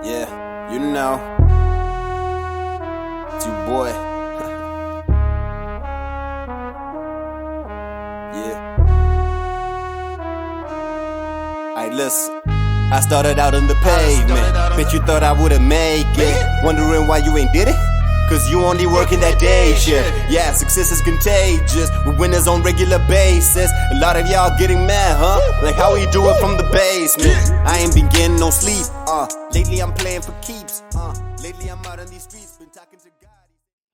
Yeah, you know, it's your boy. Yeah. Alright, listen. I started out on the pavement. Bet you thought I wouldn't make it. Wondering why you ain't did it? Cause you only working that day shift. Yeah, success is contagious. We winners on regular basis. A lot of y'all getting mad, huh? Like how we do it from the basement. I ain't been getting no sleep. Lately I'm playing for keeps. Lately I'm out on these streets. Been talking to God.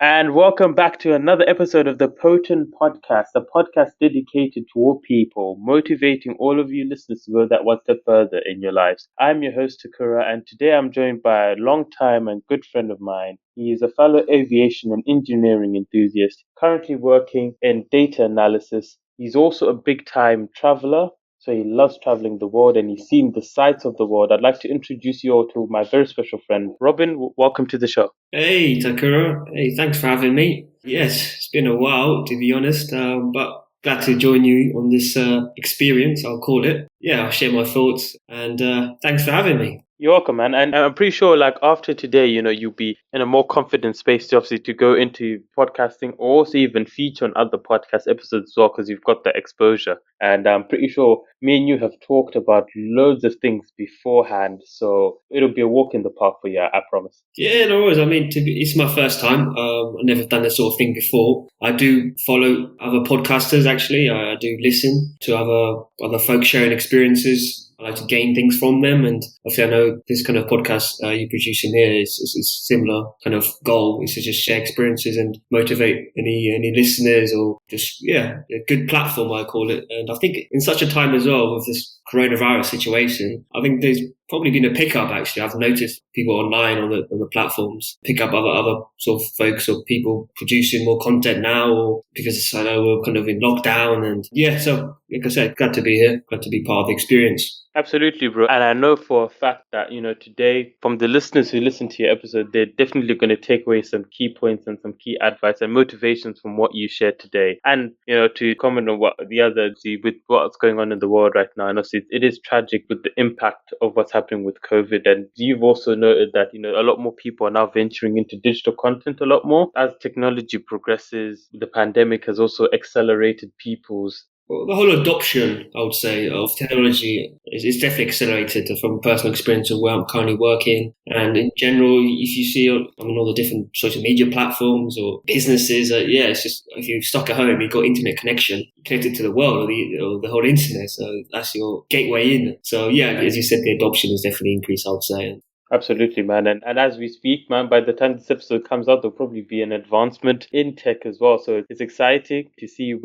And welcome back to another episode of the P.O.T.N Podcast, a podcast dedicated to all people, motivating all of you listeners to go that one step further in your lives. I'm your host, Takura, and today I'm joined by a long-time and good friend of mine. He is a fellow aviation and engineering enthusiast, currently working in data analysis. He's also a big-time traveler, so he loves traveling the world and he's seen the sights of the world. I'd like to introduce you all to my very special friend, Robin. Welcome to the show. Hey, Takura. Hey, thanks for having me. Yes, it's been a while, to be honest, but glad to join you on this experience, I'll call it. Yeah, I'll share my thoughts, and thanks for having me. You're welcome, man. And I'm pretty sure, like, after today, you'll be in a more confident space to obviously to go into podcasting or also even feature on other podcast episodes as well, because you've got that exposure. And I'm pretty sure me and you have talked about loads of things beforehand, so it'll be a walk in the park for you, I promise. Yeah, no worries. I mean, it's my first time. I've never done this sort of thing before. I do follow other podcasters, actually. I do listen to other folks sharing experiences. I like to gain things from them, and obviously I know this kind of podcast you're producing here is similar kind of goal, is to just share experiences and motivate any listeners, or just, a good platform, I call it. And I think in such a time as well with this coronavirus situation, I think there's probably been a pickup, actually. I've noticed people online on the platforms pick up other sort of folks or people producing more content now, or because I know we're kind of in lockdown, and so like I said, glad to be here, glad to be part of the experience. Absolutely, bro. And I know for a fact that, today, from the listeners who listen to your episode, they're definitely going to take away some key points and some key advice and motivations from what you shared today. And, to comment on what the other, with what's going on in the world right now, and obviously it is tragic with the impact of what's happening with COVID. And you've also noted that, a lot more people are now venturing into digital content a lot more. As technology progresses, the pandemic has also accelerated people's the whole adoption, I would say, of technology is definitely accelerated from personal experience of where I'm currently working. And in general, if you see all the different social media platforms or businesses, it's just, if you're stuck at home, you've got internet connection, connected to the world or the whole internet. So that's your gateway in. So as you said, the adoption has definitely increased, I would say. Absolutely, man. And as we speak, man, by the time this episode comes out, there'll probably be an advancement in tech as well. So it's exciting to see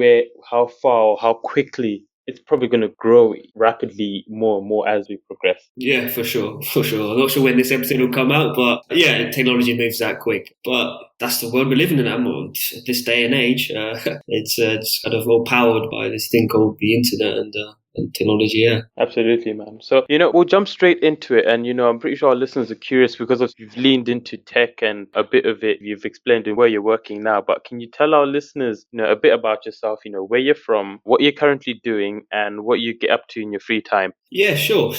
how far or how quickly it's probably going to grow rapidly more and more as we progress. Yeah, for sure. I'm not sure when this episode will come out, but technology moves that quick. But that's the world we're living in at this day and age. It's kind of all powered by this thing called the internet and technology, Absolutely, man. So, we'll jump straight into it. And, I'm pretty sure our listeners are curious because you've leaned into tech and a bit of it you've explained in where you're working now. But can you tell our listeners, a bit about yourself, where you're from, what you're currently doing, and what you get up to in your free time? Yeah, sure.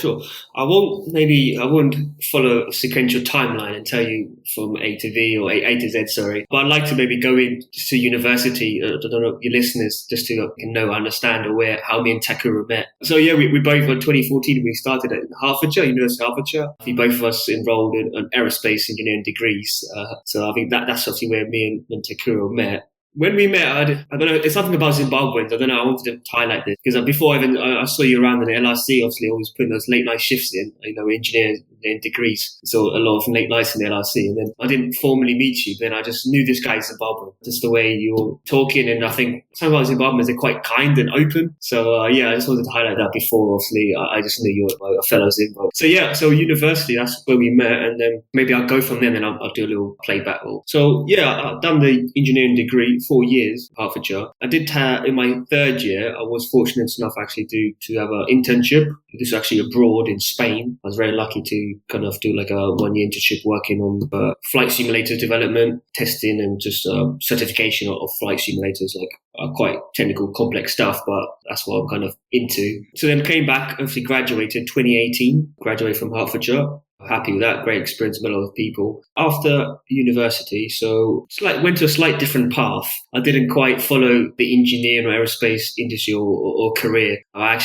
I won't follow a sequential timeline and tell you from A to V or A to Z, sorry. But I'd like to maybe go in to university, I don't know, your listeners, just to understand how me and Takura met. So we both, in 2014, we started at Hertfordshire, University of Hertfordshire. I think both of us enrolled in aerospace engineering degrees. So I think that's obviously where me and Takura met. When we met, I don't know, it's something about Zimbabweans. I don't know, I wanted to highlight this because before I saw you around in the LRC, obviously always putting those late night shifts in, engineers in degrees. So a lot of late nights in the LRC. And then I didn't formally meet you, then I just knew this guy in Zimbabwe. Just the way you were talking, and I think some of Zimbabweans are quite kind and open. So I just wanted to highlight that before, obviously. I just knew you were a fellow Zimbabwe. So university, that's where we met, and then maybe I'll go from there, and then I'll do a little playback. So I've done the engineering degree 4 years, Hertfordshire. I did in my third year, I was fortunate enough actually to have an internship. This was actually abroad in Spain. I was very lucky to kind of do like a 1-year internship working on flight simulator development, testing, and just certification of flight simulators, like quite technical, complex stuff, but that's what I'm kind of into. So then came back, obviously graduated 2018, graduated from Hertfordshire. Happy with that. Great experience, met a lot of people. After university, so went to a slight different path. I didn't quite follow the engineering or aerospace industry or career. I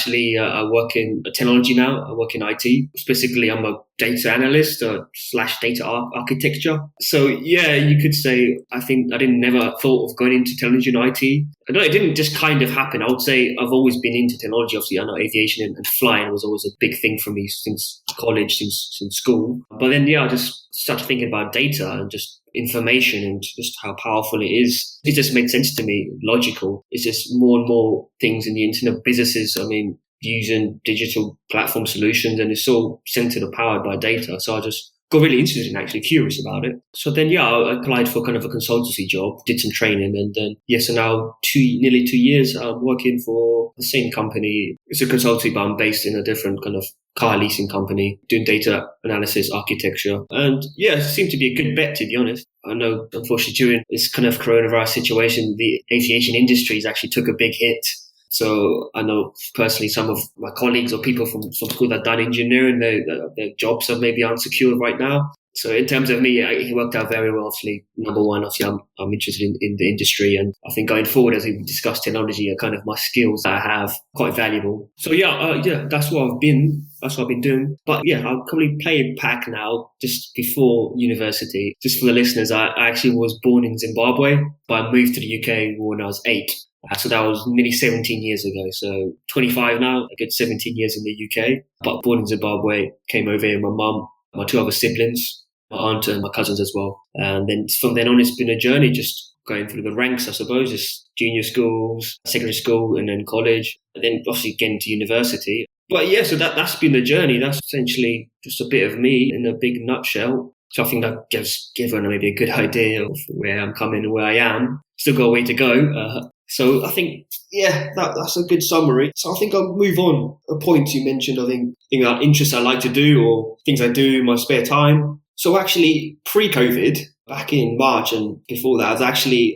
work in technology now. I work in IT. Specifically, I'm a data analyst / data architecture. So yeah, you could say I think I didn't never thought of going into technology and IT. I know it didn't just kind of happen. I would say I've always been into technology. Obviously, I know aviation and flying was always a big thing for me since college, since school. But then, yeah, I just started thinking about data and just information and just how powerful it is. It just made sense to me, logical. It's just more and more things in the internet, businesses, using digital platform solutions, and it's all centered or powered by data. So I just got really interested and actually curious about it. So then, yeah, I applied for kind of a consultancy job, did some training, and then, so now nearly 2 years, I'm working for the same company. It's a consultancy, but I'm based in a different kind of car leasing company, doing data analysis, architecture. And yeah, it seemed to be a good bet, to be honest. I know, unfortunately, during this kind of coronavirus situation, the aviation industry actually took a big hit. So I know personally some of my colleagues or people from school that done engineering, their jobs are maybe unsecure right now. So in terms of me, it worked out very well. Obviously, number one, I'm interested in the industry, and I think going forward, as we discuss technology, are kind of my skills that I have quite valuable. So that's what I've been doing. But yeah, I'll probably play it back now, just before university. Just for the listeners, I actually was born in Zimbabwe, but I moved to the UK when I was 8. So that was nearly 17 years ago. So 25 now, a good 17 years in the UK. But born in Zimbabwe, came over here with my mum, my 2 other siblings, my aunt and my cousins as well. And then from then on, it's been a journey just going through the ranks, I suppose, just junior schools, secondary school, and then college, and then obviously getting to university. But yeah, so that's been the journey. That's essentially just a bit of me in a big nutshell. So I think that gives everyone maybe a good idea of where I'm coming and where I am. Still got a way to go. So I think, that's a good summary. So I think I'll move on. A point you mentioned, I think interests I like to do or things I do in my spare time. So actually, pre-COVID, back in March and before that, I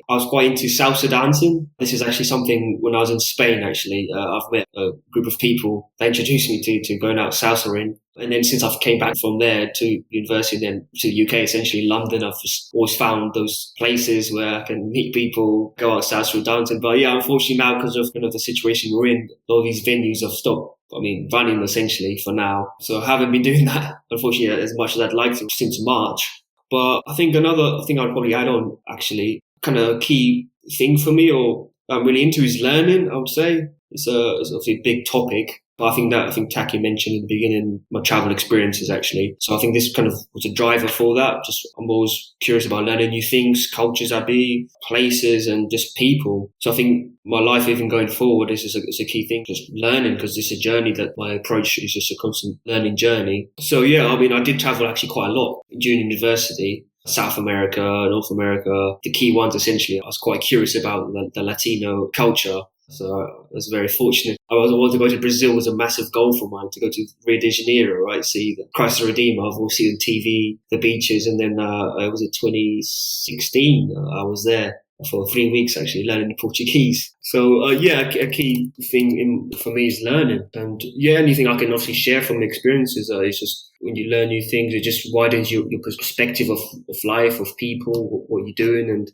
was quite into salsa dancing. This is actually something when I was in Spain, actually. I've met a group of people that introduced me to going out salsa-ing. And then since I've came back from there to university, then to the UK, essentially London, I've just always found those places where I can meet people, go out salsa dancing. But yeah, unfortunately now, because of kind of the situation we're in, all these venues have stopped. Running essentially for now. So I haven't been doing that, unfortunately, as much as I'd like to since March. But I think another thing I'd probably add on, actually, kind of a key thing for me or I'm really into is learning, I would say. It's obviously a big topic. But I think Taki mentioned in the beginning, my travel experiences actually. So I think this kind of was a driver for that. Just I'm always curious about learning new things, cultures places and just people. So I think my life even going forward is a key thing, just learning, because it's a journey that my approach is just a constant learning journey. So yeah, I did travel actually quite a lot during university. South America, North America, the key ones essentially. I was quite curious about the Latino culture. So I was very fortunate. I wanted to go to Brazil was a massive goal for mine, to go to Rio de Janeiro, right? See the Christ the Redeemer. I've all seen on TV, the beaches. And then, was it 2016? I was there for 3 weeks actually learning Portuguese. So, a key thing for me is learning. And anything I can obviously share from experiences is just when you learn new things, it just widens your perspective of life, of people, what you're doing. And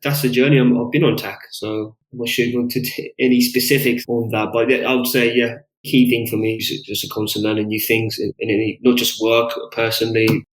that's the journey I've been on, Tak. So I'm not sure you want to any specifics on that, but I would say, key thing for me is just a constant learning new things in any, not just work, personally.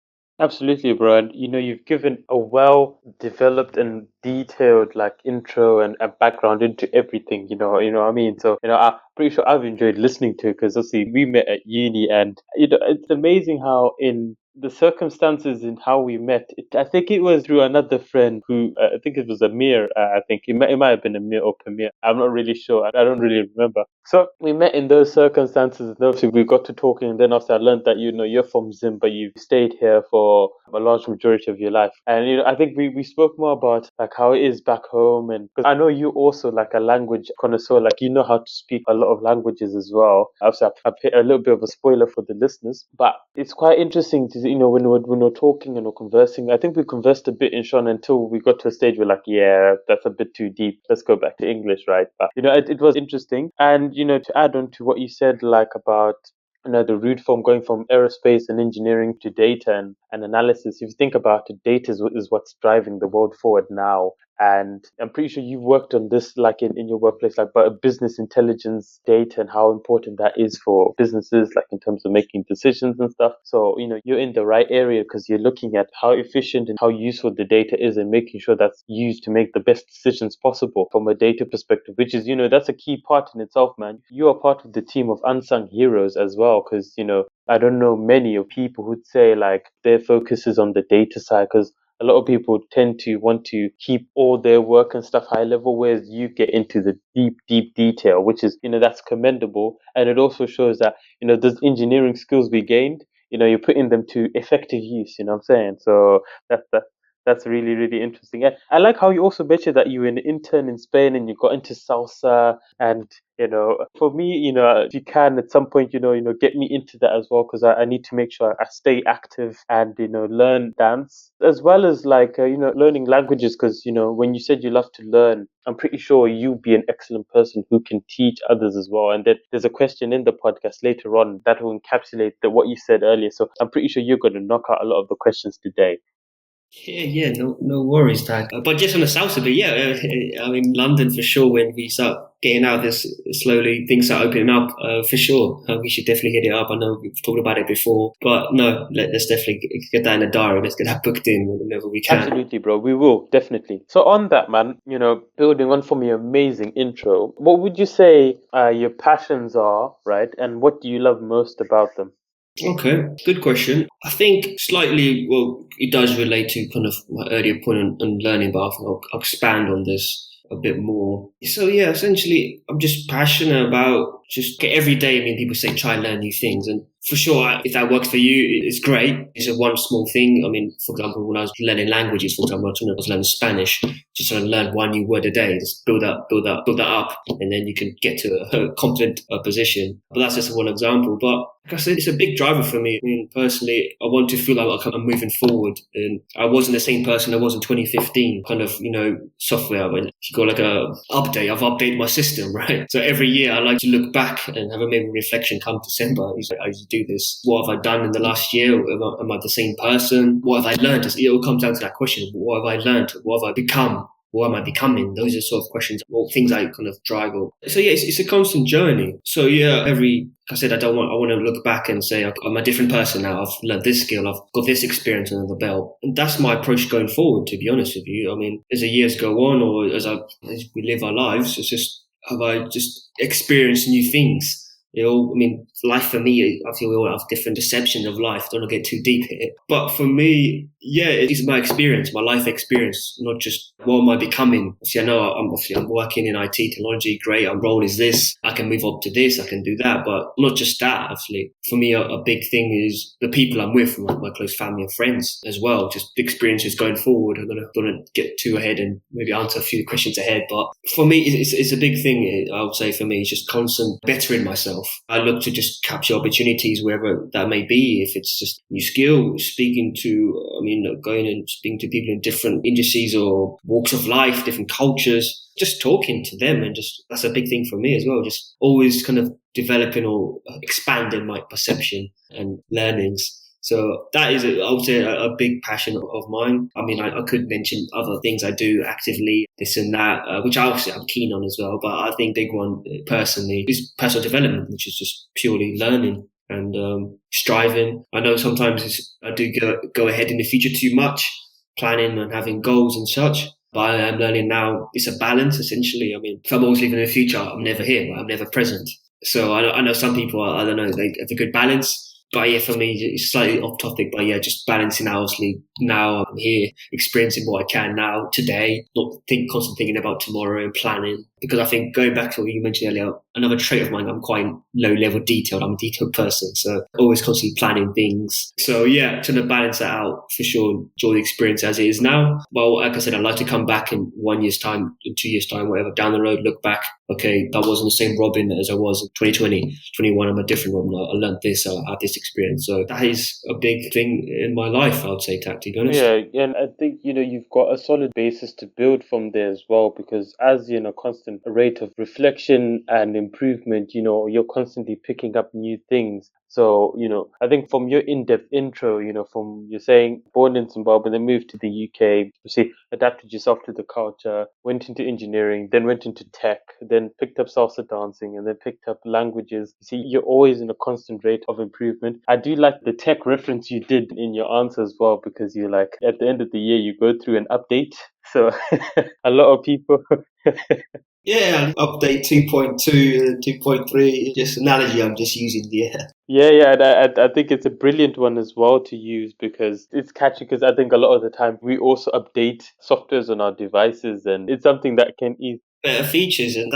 Absolutely, bro. And you've given a well-developed and detailed intro and a background into everything. You know what I mean. So I'm pretty sure I've enjoyed listening to it, because obviously we met at uni, and it's amazing how in the circumstances in how we met. I think it was through another friend who I think it was Amir. I think it might have been Amir or Pamir. I'm not really sure. I don't really remember. So we met in those circumstances, and obviously we got to talking. And then after I learned that you're from Zim, but you stayed here for a large majority of your life. And I think we spoke more about how it is back home, and because I know you also a language connoisseur, you know how to speak a lot of languages as well. Obviously, I've hit a little bit of a spoiler for the listeners, but it's quite interesting to when we're talking and we're conversing. I think we conversed a bit in Sean until we got to a stage where that's a bit too deep. Let's go back to English, right? But it was interesting. And to add on to what you said about the root form going from aerospace and engineering to data and analysis. If you think about it, data is what's driving the world forward now. And I'm pretty sure you've worked on this like in your workplace, like but business intelligence data and how important that is for businesses, like in terms of making decisions and stuff. So, you're in the right area because you're looking at how efficient and how useful the data is and making sure that's used to make the best decisions possible from a data perspective, which is, that's a key part in itself, man. You are part of the team of unsung heroes as well because, I don't know many of people who'd say like their focus is on the data side because a lot of people tend to want to keep all their work and stuff high level, whereas you get into the deep detail, which is, that's commendable. And it also shows that, those engineering skills we gained, you're putting them to effective use, you know what I'm saying? So that's really, really interesting. And I like how you also mentioned that you were an intern in Spain and you got into salsa. And, for me, if you can at some point, get me into that as well, because I need to make sure I stay active and, learn dance as well as like, learning languages. Because, when you said you love to learn, I'm pretty sure you'll be an excellent person who can teach others as well. And then there's a question in the podcast later on that will encapsulate what you said earlier. So I'm pretty sure you're going to knock out a lot of the questions today. Yeah, no worries, Tag. But just on the salsa bit, I mean, London for sure. When we start getting out of this slowly, things start opening up. For sure, we should definitely hit it up. I know we've talked about it before, but no, let's definitely get that in the diary. Let's get that booked in whenever we can. Absolutely, bro. We will definitely. So on that, man, building on from your amazing intro, what would you say your passions are, right? And what do you love most about them? Okay, good question. I think slightly, well, it does relate to kind of my earlier point on learning, but I'll expand on this a bit more. So yeah, essentially, I'm just passionate about just every day. I mean, people say try and learn new things, and for sure, if that works for you, it's great. It's a one small thing. I mean, for example, when I was learning languages, for example, I was learning Spanish, just trying to learn one new word a day, just build that up, and then you can get to a confident position. But that's just one example. But like I said, it's a big driver for me. I mean, personally, I want to feel like I'm moving forward, and I wasn't the same person I was in 2015. Kind of, software. When you go like a update, I've updated my system, right? So every year, I like to look back and have a maybe reflection come December. I used to do this. What have I done in the last year? Am I the same person? What have I learned? It all comes down to that question. What have I learned? What have I become? What am I becoming? Those are sort of questions, or things I kind of drive on. So yeah, it's a constant journey. So yeah, like I said, I want to look back and say, I'm a different person now. I've learned this skill. I've got this experience under the belt. And that's my approach going forward, to be honest with you. I mean, as the years go on, or as we live our lives, it's just, have I just experienced new things? I mean, life for me, I feel we all have different perceptions of life. Don't want to get too deep here. But for me, yeah, it's my experience, my life experience, not just what am I becoming. Obviously, I know I'm working in IT technology. Great, our role is this. I can move up to this. I can do that. But not just that, actually. For me, a big thing is the people I'm with, my close family and friends as well. Just experiences going forward. I'm going to get too ahead and maybe answer a few questions ahead. But for me, it's a big thing. I would say for me, it's just constant bettering myself. I look to just capture opportunities wherever that may be. If it's just new skill, going and speaking to people in different industries or walks of life, different cultures, just talking to them, and just that's a big thing for me as well. Just always kind of developing or expanding my perception and learnings. So that is, I would say, a big passion of mine. I mean, I could mention other things I do actively, this and that, which obviously I'm keen on as well. But I think big one personally is personal development, which is just purely learning and striving. I know sometimes I do go ahead in the future too much, planning and having goals and such. But I am learning now it's a balance, essentially. I mean, if I'm always living in the future, I'm never here, I'm never present. So I know some people, I don't know, they have a good balance. But yeah, for me, it's slightly off topic, but yeah, just balancing out. Obviously, now I'm here, experiencing what I can now, today, not constantly thinking about tomorrow and planning. Because I think going back to what you mentioned earlier, another trait of mine, I'm quite low level detailed. I'm a detailed person. So always constantly planning things. So yeah, trying to balance that out for sure. Enjoy the experience as it is now. Well, like I said, I'd like to come back in 1 year's time, in 2 years time, whatever, down the road, look back. Okay, that wasn't the same Robin as I was in 2020, 21. I'm a different Robin. I learned this, I had this experience. So that is a big thing in my life, I would say, to be honest. Yeah, and I think, you've got a solid basis to build from there as well, because as, constant rate of reflection and improvement, you're constantly picking up new things. So, I think from your in-depth intro, from you're saying born in Zimbabwe, then moved to the UK, you see, adapted yourself to the culture, went into engineering, then went into tech, then picked up salsa dancing, and then picked up languages. You see, you're always in a constant rate of improvement. I do like the tech reference you did in your answer as well, because you're like, at the end of the year, you go through an update. So a lot of people. Yeah, update 2.2 and 2.3. Just analogy I'm just using. Yeah. Yeah, and I think it's a brilliant one as well to use because it's catchy. Because I think a lot of the time we also update softwares on our devices, and it's something that can ease. Better features, and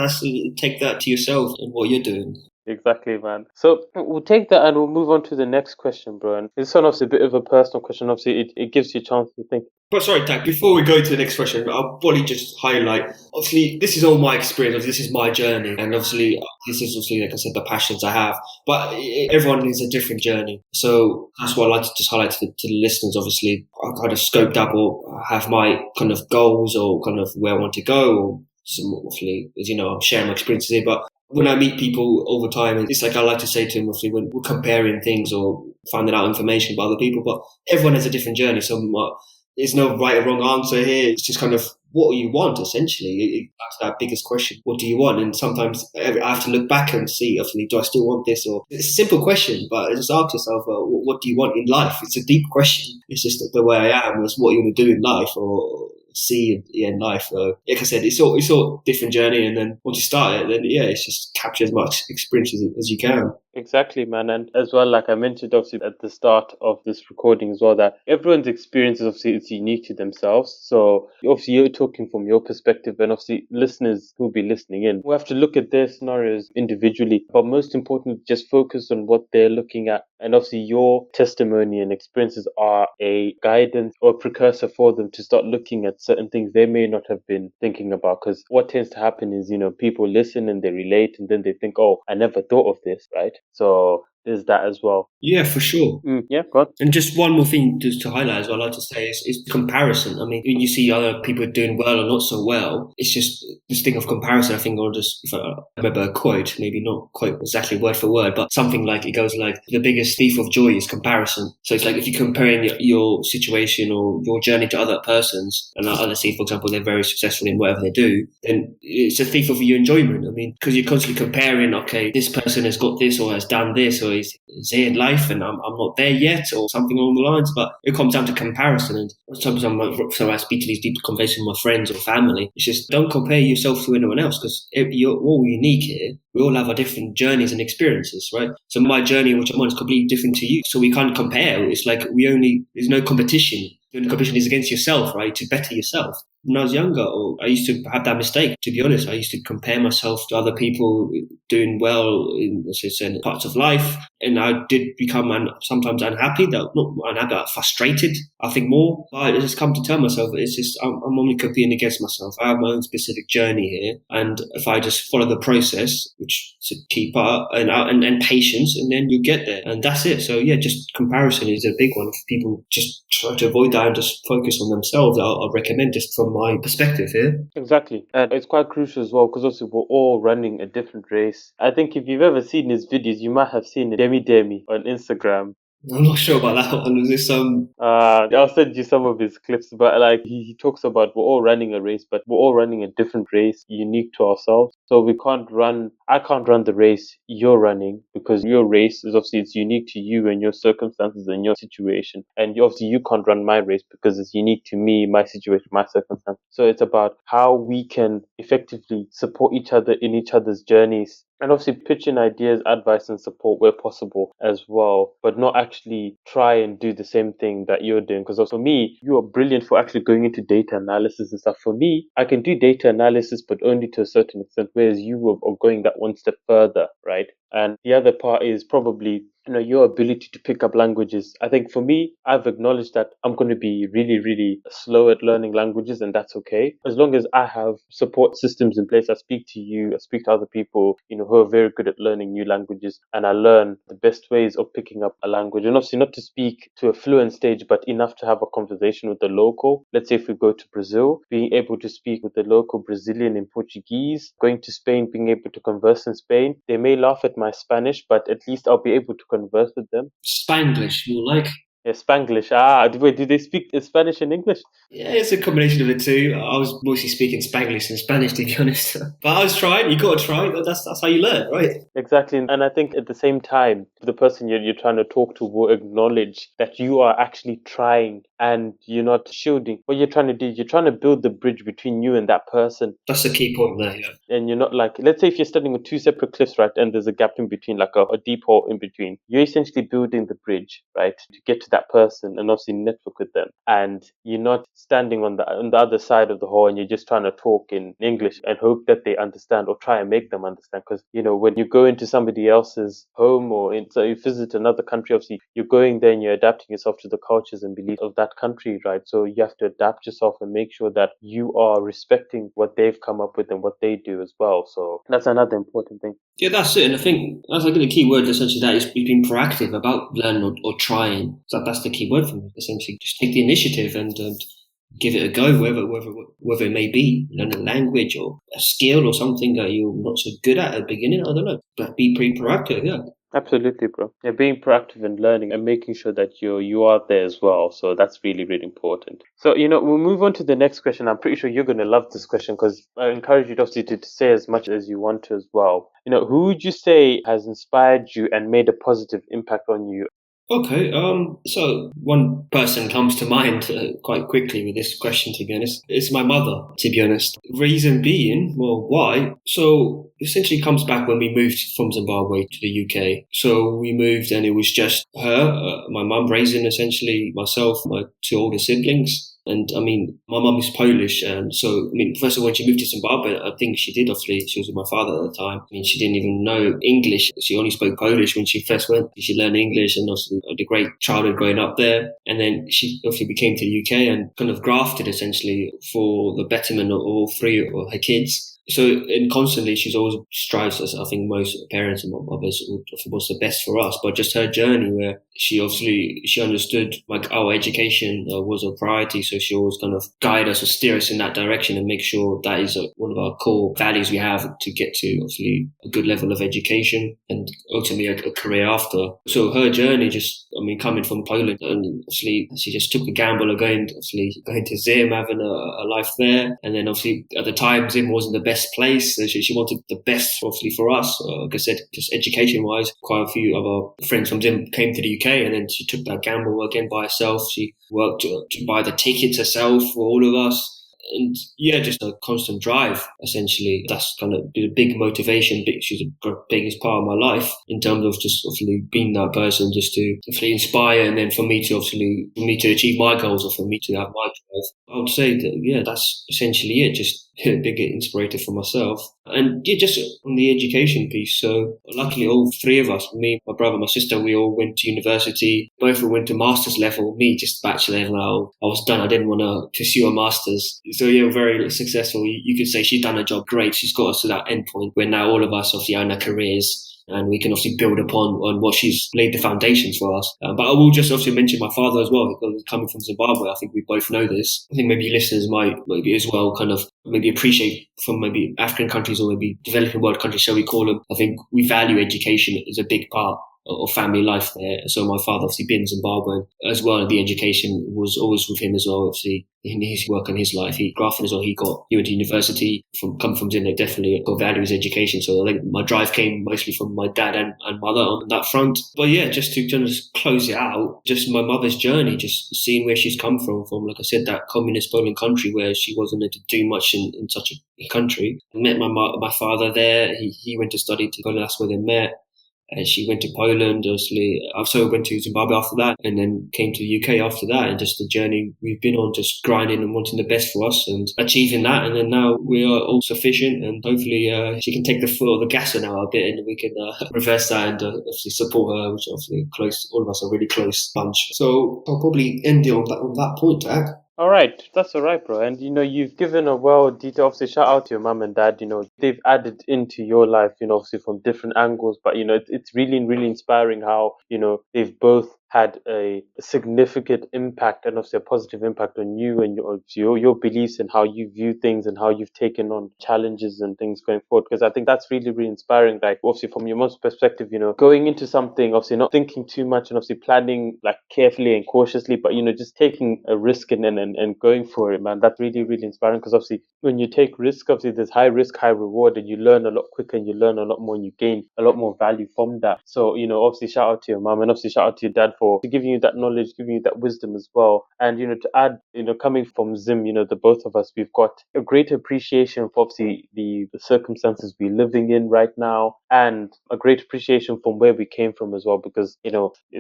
take that to yourself and what you're doing. Exactly, man. So we'll take that and we'll move on to the next question, bro. And this one obviously a bit of a personal question. Obviously, it gives you a chance to think. But sorry, Tak, before we go to the next question, I'll probably just highlight, obviously, this is all my experience, this is my journey, and obviously, this is obviously, like I said, the passions I have, but everyone is a different journey. So that's what I like to just highlight to the listeners. Obviously, I kind of scoped up or have my kind of goals or kind of where I want to go, or some, obviously, as you know, I'm sharing my experiences here, but when I meet people over time, it's like I like to say to them, obviously, when we're comparing things or finding out information about other people, but everyone has a different journey. So there's no right or wrong answer here. It's just kind of what you want, essentially. That's that biggest question. What do you want? And sometimes I have to look back and see, obviously, do I still want this? Or it's a simple question, but just ask yourself, what do you want in life? It's a deep question. It's just the way I am. It's what you want to do in life or see in life. Like I said, it's all different journey. And then once you start it, then it's just capture as much experience as you can. Exactly, man. And as well, like I mentioned, obviously, at the start of this recording as well, that everyone's experience is obviously it's unique to themselves. So obviously, you're talking from your perspective, and obviously, listeners who'll be listening in, we have to look at their scenarios individually. But most importantly, just focus on what they're looking at. And obviously, your testimony and experiences are a guidance or a precursor for them to start looking at certain things they may not have been thinking about. Because what tends to happen is, people listen and they relate, and then they think, oh, I never thought of this, right? So there's that as well. Yeah, for sure. Yeah, go on. And just one more thing to highlight as well, I'd like to say is comparison. I mean, when you see other people doing well or not so well, it's just this thing of comparison. I think, or just, if I remember a quote, maybe not quite exactly word for word, but something like, it goes like, the biggest thief of joy is comparison. So it's like, if you're comparing your situation or your journey to other persons, and let's say, for example, they're very successful in whatever they do, then it's a thief of your enjoyment. I mean, because you're constantly comparing, okay, this person has got this or has done this or is here in life and I'm not there yet, or something along the lines. But it comes down to comparison. And sometimes I speak to these deep conversations with my friends or family. It's just, don't compare yourself to anyone else, because you're all unique here. We all have our different journeys and experiences, right? So my journey, which I'm on, is completely different to you. So we can't compare. It's like there's no competition. The only competition is against yourself, right? To better yourself. When I was younger, I used to have that mistake, to be honest. I used to compare myself to other people doing well in certain parts of life. And I did become sometimes unhappy, not unhappy, frustrated, I think more. But I just come to tell myself, it's just, I'm only competing against myself. I have my own specific journey here. And if I just follow the process, which to keep up and patience, and then you get there. And that's it. So yeah, just comparison is a big one. If people just try to avoid that and just focus on themselves, I'll recommend, just from my perspective here. Exactly. And it's quite crucial as well, because also we're all running a different race. I think if you've ever seen his videos, you might have seen Demi on Instagram. I'm not sure about that one. Was this I'll send you some of his clips, but like he talks about we're all running a race, but we're all running a different race, unique to ourselves. So I can't run the race you're running, because your race is obviously it's unique to you and your circumstances and your situation. And obviously you can't run my race because it's unique to me, my situation, my circumstance. So it's about how we can effectively support each other in each other's journeys. And obviously pitch in ideas, advice and support where possible as well, but not actually try and do the same thing that you're doing. Because for me, you are brilliant for actually going into data analysis and stuff. For me, I can do data analysis, but only to a certain extent, whereas you are going that one step further, right? And the other part is probably, your ability to pick up languages. I think for me, I've acknowledged that I'm going to be really, really slow at learning languages, and that's okay. As long as I have support systems in place, I speak to you, I speak to other people, who are very good at learning new languages, and I learn the best ways of picking up a language. And obviously not to speak to a fluent stage, but enough to have a conversation with the local. Let's say if we go to Brazil, being able to speak with the local Brazilian in Portuguese, going to Spain, being able to converse in Spain. They may laugh at my Spanish, but at least I'll be able to converse with them? Spanglish, more like. Yeah, Spanglish. Ah, wait, do they speak Spanish and English? Yeah, it's a combination of the two. I was mostly speaking Spanglish and Spanish, to be honest. But I was trying. You got to try. That's how you learn, right? Exactly. And I think at the same time, the person you're trying to talk to will acknowledge that you are actually trying and you're not shielding. What you're trying to do, you're trying to build the bridge between you and that person. That's the key point there, yeah. And you're not like, let's say if you're standing on two separate cliffs, right, and there's a gap in between, like a deep hole in between, you're essentially building the bridge, right, to get to that person and obviously network with them. And you're not standing on the other side of the hole and you're just trying to talk in English and hope that they understand or try and make them understand. Because, when you go into somebody else's home so you visit another country, obviously you're going there and you're adapting yourself to the cultures and beliefs of that country, right? So you have to adapt yourself and make sure that you are respecting what they've come up with and what they do as well. So that's another important thing. Yeah, that's it. And I think that's like the key word essentially that is being proactive about learning or trying. So that's the key word for me. Essentially, just take the initiative and give it a go, whether it may be, learn a language or a skill or something that you're not so good at the beginning. I don't know, but be pretty proactive. Yeah. Absolutely, bro. Yeah, being proactive in learning and making sure that you are there as well. So that's really, really important. So, we'll move on to the next question. I'm pretty sure you're going to love this question because I encourage you obviously to say as much as you want to as well. Who would you say has inspired you and made a positive impact on you? Okay, so one person comes to mind quite quickly with this question, to be honest. It's my mother, to be honest. Reason being, well, why? So essentially comes back when we moved from Zimbabwe to the UK. So we moved and it was just her, my mum raising essentially myself, my two older siblings. And I mean, my mum is Polish, and so I mean, first of all, when she moved to Zimbabwe, I think she did. Obviously, she was with my father at the time. I mean, she didn't even know English; she only spoke Polish when she first went. She learned English, and obviously had a great childhood growing up there. And then she obviously came to the UK and kind of grafted essentially for the betterment of all three of her kids. So, and constantly, she's always strives, as I think most parents and mothers would, what's the best for us. But just her journey, where she understood like our education was a priority, so she always kind of guide us or steer us in that direction and make sure that is one of our core values we have to get to obviously a good level of education and ultimately a career after. So her journey, coming from Poland, and obviously she just took the gamble of going to Zim, having a life there, and then obviously at the time Zim wasn't the best place. So she wanted the best, obviously, for us. Like I said, just education-wise, quite a few of our friends from Zim came to the UK, and then she took that gamble again by herself. She worked to buy the tickets herself for all of us. And yeah, just a constant drive, essentially. That's kind of been a big motivation. She's the biggest part of my life in terms of just obviously being that person, just to obviously inspire, and then for me to achieve my goals or for me to have my drive. I would say that, yeah, that's essentially it. Just a big inspirator for myself. And yeah, just on the education piece. So luckily all three of us, me, my brother, my sister, we all went to university. Both went to master's level. Me, just bachelor level. I was done. I didn't want to pursue a master's. So yeah, very successful. You could say she's done her job great. She's got us to that end point where now all of us obviously are in our careers. And we can obviously build upon on what she's laid the foundations for us. But I will just obviously mention my father as well, because coming from Zimbabwe, I think we both know this. I think maybe listeners might maybe as well kind of maybe appreciate from maybe African countries or maybe developing world countries, shall we call them. I think we value education as a big part of family life there. So my father obviously being Zimbabwean as well, the education was always with him as well, obviously in his work and his life. He grafted as well. He went to university come from Zimbabwe, definitely got value his education. So I think my drive came mostly from my dad and mother on that front. But yeah, just to kind of close it out, just my mother's journey, just seeing where she's come from, like I said, that communist Poland country where she wasn't able to do much in such a country. I met my father there. He went to study to Poland. That's where they met. And she went to Poland, obviously. I also went to Zimbabwe after that, and then came to the UK after that. And just the journey we've been on, just grinding and wanting the best for us and achieving that. And then now we are all sufficient, and hopefully she can take the foot of the gas now a bit, and we can reverse that and obviously support her, which obviously close. All of us are a really close bunch. So I'll probably end it on that point, Jack. All right, that's all right, bro. And you've given a well-detailed, obviously, shout out to your mum and dad. They've added into your life, obviously from different angles. But it's really, really inspiring how they've both had a significant impact and obviously a positive impact on you and your beliefs and how you view things and how you've taken on challenges and things going forward. Because I think that's really, really inspiring. Like, obviously, from your mom's perspective, going into something, obviously not thinking too much and obviously planning like carefully and cautiously, but, just taking a risk and going for it, man. That's really, really inspiring because obviously when you take risk, obviously there's high risk, high reward, and you learn a lot quicker and you learn a lot more and you gain a lot more value from that. So, obviously shout out to your mom and obviously shout out to your dad for giving you that knowledge, giving you that wisdom as well. And, to add, coming from Zim, the both of us, we've got a great appreciation for obviously the circumstances we're living in right now and a great appreciation from where we came from as well because,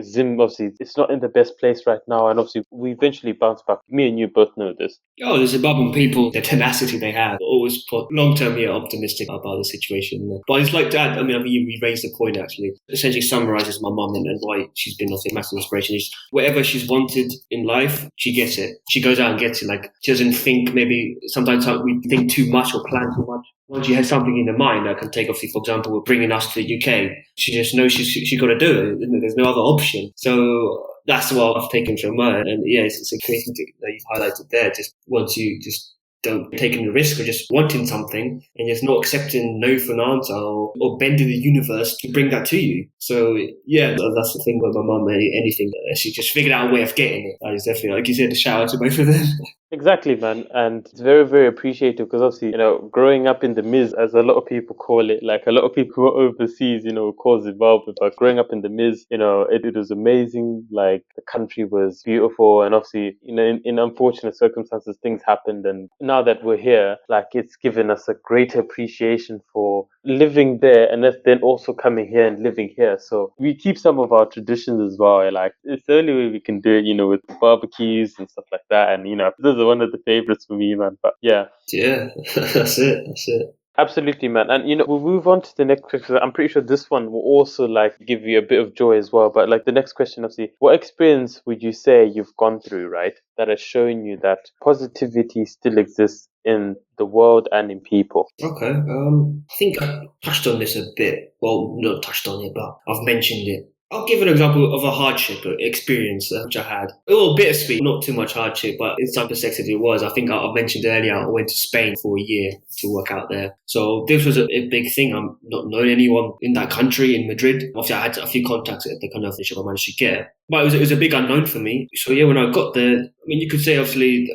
Zim, obviously, it's not in the best place right now. And obviously, we eventually bounce back. Me and you both know this. Oh, the Zimbabwean people, the tenacity they have, always put long-term optimistic about the situation. But I'd like to add, I mean, we raised the point actually, essentially summarizes my mum and why she's been a massive inspiration is whatever she's wanted in life, she gets it. She goes out and gets it. Like, she doesn't think maybe, sometimes we think too much or plan too much. Once she has something in her mind that can take, obviously, for example, bringing us to the UK, she just knows she's got to do it. There's no other option. So that's what I've taken from her. And yeah, it's a great thing that you've highlighted there. Just once you just don't taking the risk of just wanting something and just not accepting no for an answer or bending the universe to bring that to you. So yeah, that's the thing with my mum. Anything, she just figured out a way of getting it. That is definitely, like you said, a shout out to both of them. Exactly, man. And it's very, very appreciative because obviously, growing up in the Miz, as a lot of people call it, like a lot of people who are overseas, call Zimbabwe, but growing up in the Miz, it was amazing. Like, the country was beautiful. And obviously, in unfortunate circumstances, things happened. And now that we're here, like, it's given us a greater appreciation for living there and then also coming here and living here. So we keep some of our traditions as well. Like, it's the only way we can do it, with barbecues and stuff like that. And, those are one of the favorites for me, man. But yeah. Yeah, that's it. Absolutely, man. And, we'll move on to the next question. I'm pretty sure this one will also like give you a bit of joy as well. But like the next question, obviously, what experience would you say you've gone through, right, that has shown you that positivity still exists in the world and in people? Okay. I think I touched on this a bit. Well, not touched on it, but I've mentioned it. I'll give an example of a hardship experience which I had. A little bittersweet, not too much hardship, but in some perspective it was. I think I mentioned earlier, I went to Spain for a year to work out there. So this was a big thing. I'm not knowing anyone in that country, in Madrid. Obviously, I had a few contacts at the kind of internship I managed to get. But it was a big unknown for me. So yeah, when I got there, I mean, you could say obviously,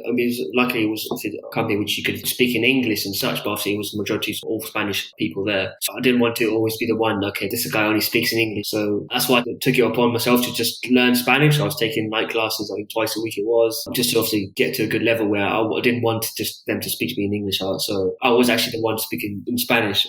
luckily it was obviously a company which you could speak in English and such, but obviously it was the majority of all Spanish people there. So I didn't want to always be the one, okay, this guy only speaks in English. So that's why I took it upon myself to just learn Spanish. I was taking night classes, I think twice a week it was, just to obviously get to a good level where I didn't want just them to speak to me in English. So I was actually the one speaking in Spanish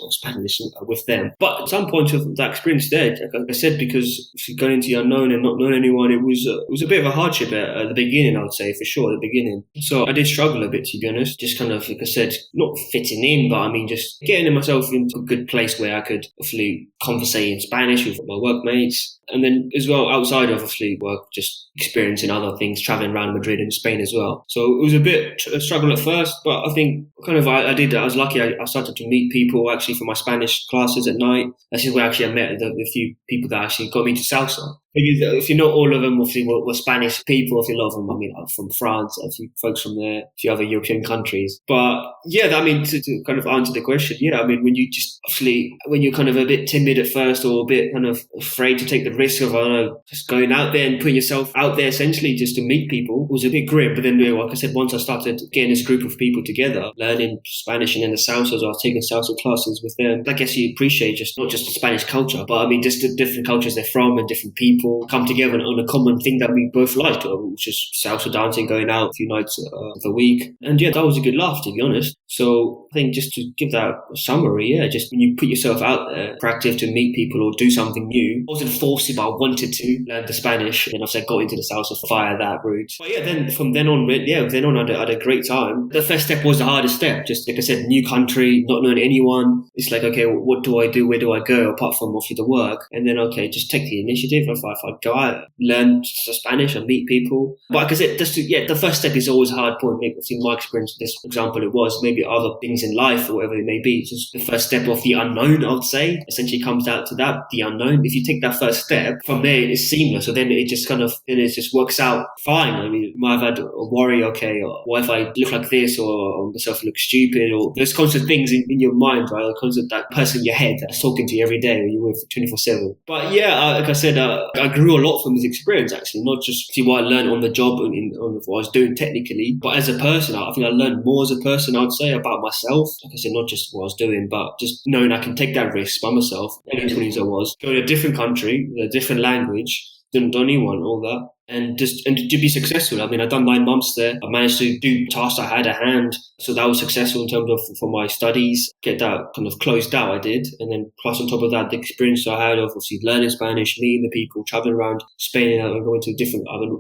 with them. But at some point of that experience there, like I said, because going into the unknown and not knowing anyone, it was a bit of a hardship at the beginning, I would say, for sure, at the beginning. So I did struggle a bit, to be honest. Just kind of, like I said, not fitting in, but I mean, just getting myself into a good place where I could hopefully conversate in Spanish with my workmates. And then as well, outside of obviously work, just experiencing other things, traveling around Madrid and Spain as well. So it was a bit a struggle at first, but I think kind of I was lucky. I started to meet people actually for my Spanish classes at night. This is where actually I met the few people that actually got me into salsa. Because if you know, all of them obviously were Spanish people. If you love them, I mean, from France, a few folks from there, a few other European countries. But yeah, I mean, to kind of answer the question, yeah, I mean, when you just obviously, when you're kind of a bit timid at first or a bit kind of afraid to take the risk of, I don't know, just going out there and putting yourself out there essentially just to meet people, was a bit grim. But then, like I said, once I started getting this group of people together, learning Spanish and then the salsa, I was taking salsa classes with them. I guess you appreciate just not just the Spanish culture, but I mean, just the different cultures they're from and different people come together on a common thing that we both liked, which is salsa dancing, going out a few nights of the week. And yeah, that was a good laugh, to be honest. So I think just to give that a summary, yeah, just when you put yourself out there, proactive to meet people or do something new, I wasn't forced, but I wanted to learn the Spanish, and obviously I got into the salsa via that route. But yeah, then from then on, I had a great time. The first step was the hardest step. Just like I said, new country, not knowing anyone. It's like, okay, what do I do? Where do I go? Apart from obviously the work. And then, okay, just take the initiative. If I go out, learn Spanish and meet people. But like I said, the first step is always a hard point. Maybe in my experience, this example, it was maybe maybe other things in life or whatever it may be. It's just the first step of the unknown, I would say, essentially comes out to that, the unknown. If you take that first step, from there it's seamless. So then it just works out fine. I mean, you might have had a worry, okay, or what if I look like this, or myself look stupid, or there's constant things in your mind, right? Constant that person in your head that's talking to you every day, or you're with 24/7. But yeah, like I said, I grew a lot from this experience, actually, not just see what I learned on the job and on what I was doing technically, but as a person, I think I learned more as a person, I would say, about myself. Like I said, not just what I was doing, but just knowing I can take that risk by myself, as 20 as I was, go to a different country, a different language, didn't know anyone, all that. And to be successful. I mean, I've done 9 months there. I managed to do tasks I had at hand. So that was successful in terms of for my studies, get that kind of closed out, I did. And then plus on top of that, the experience I had of obviously learning Spanish, meeting the people, traveling around Spain, and going to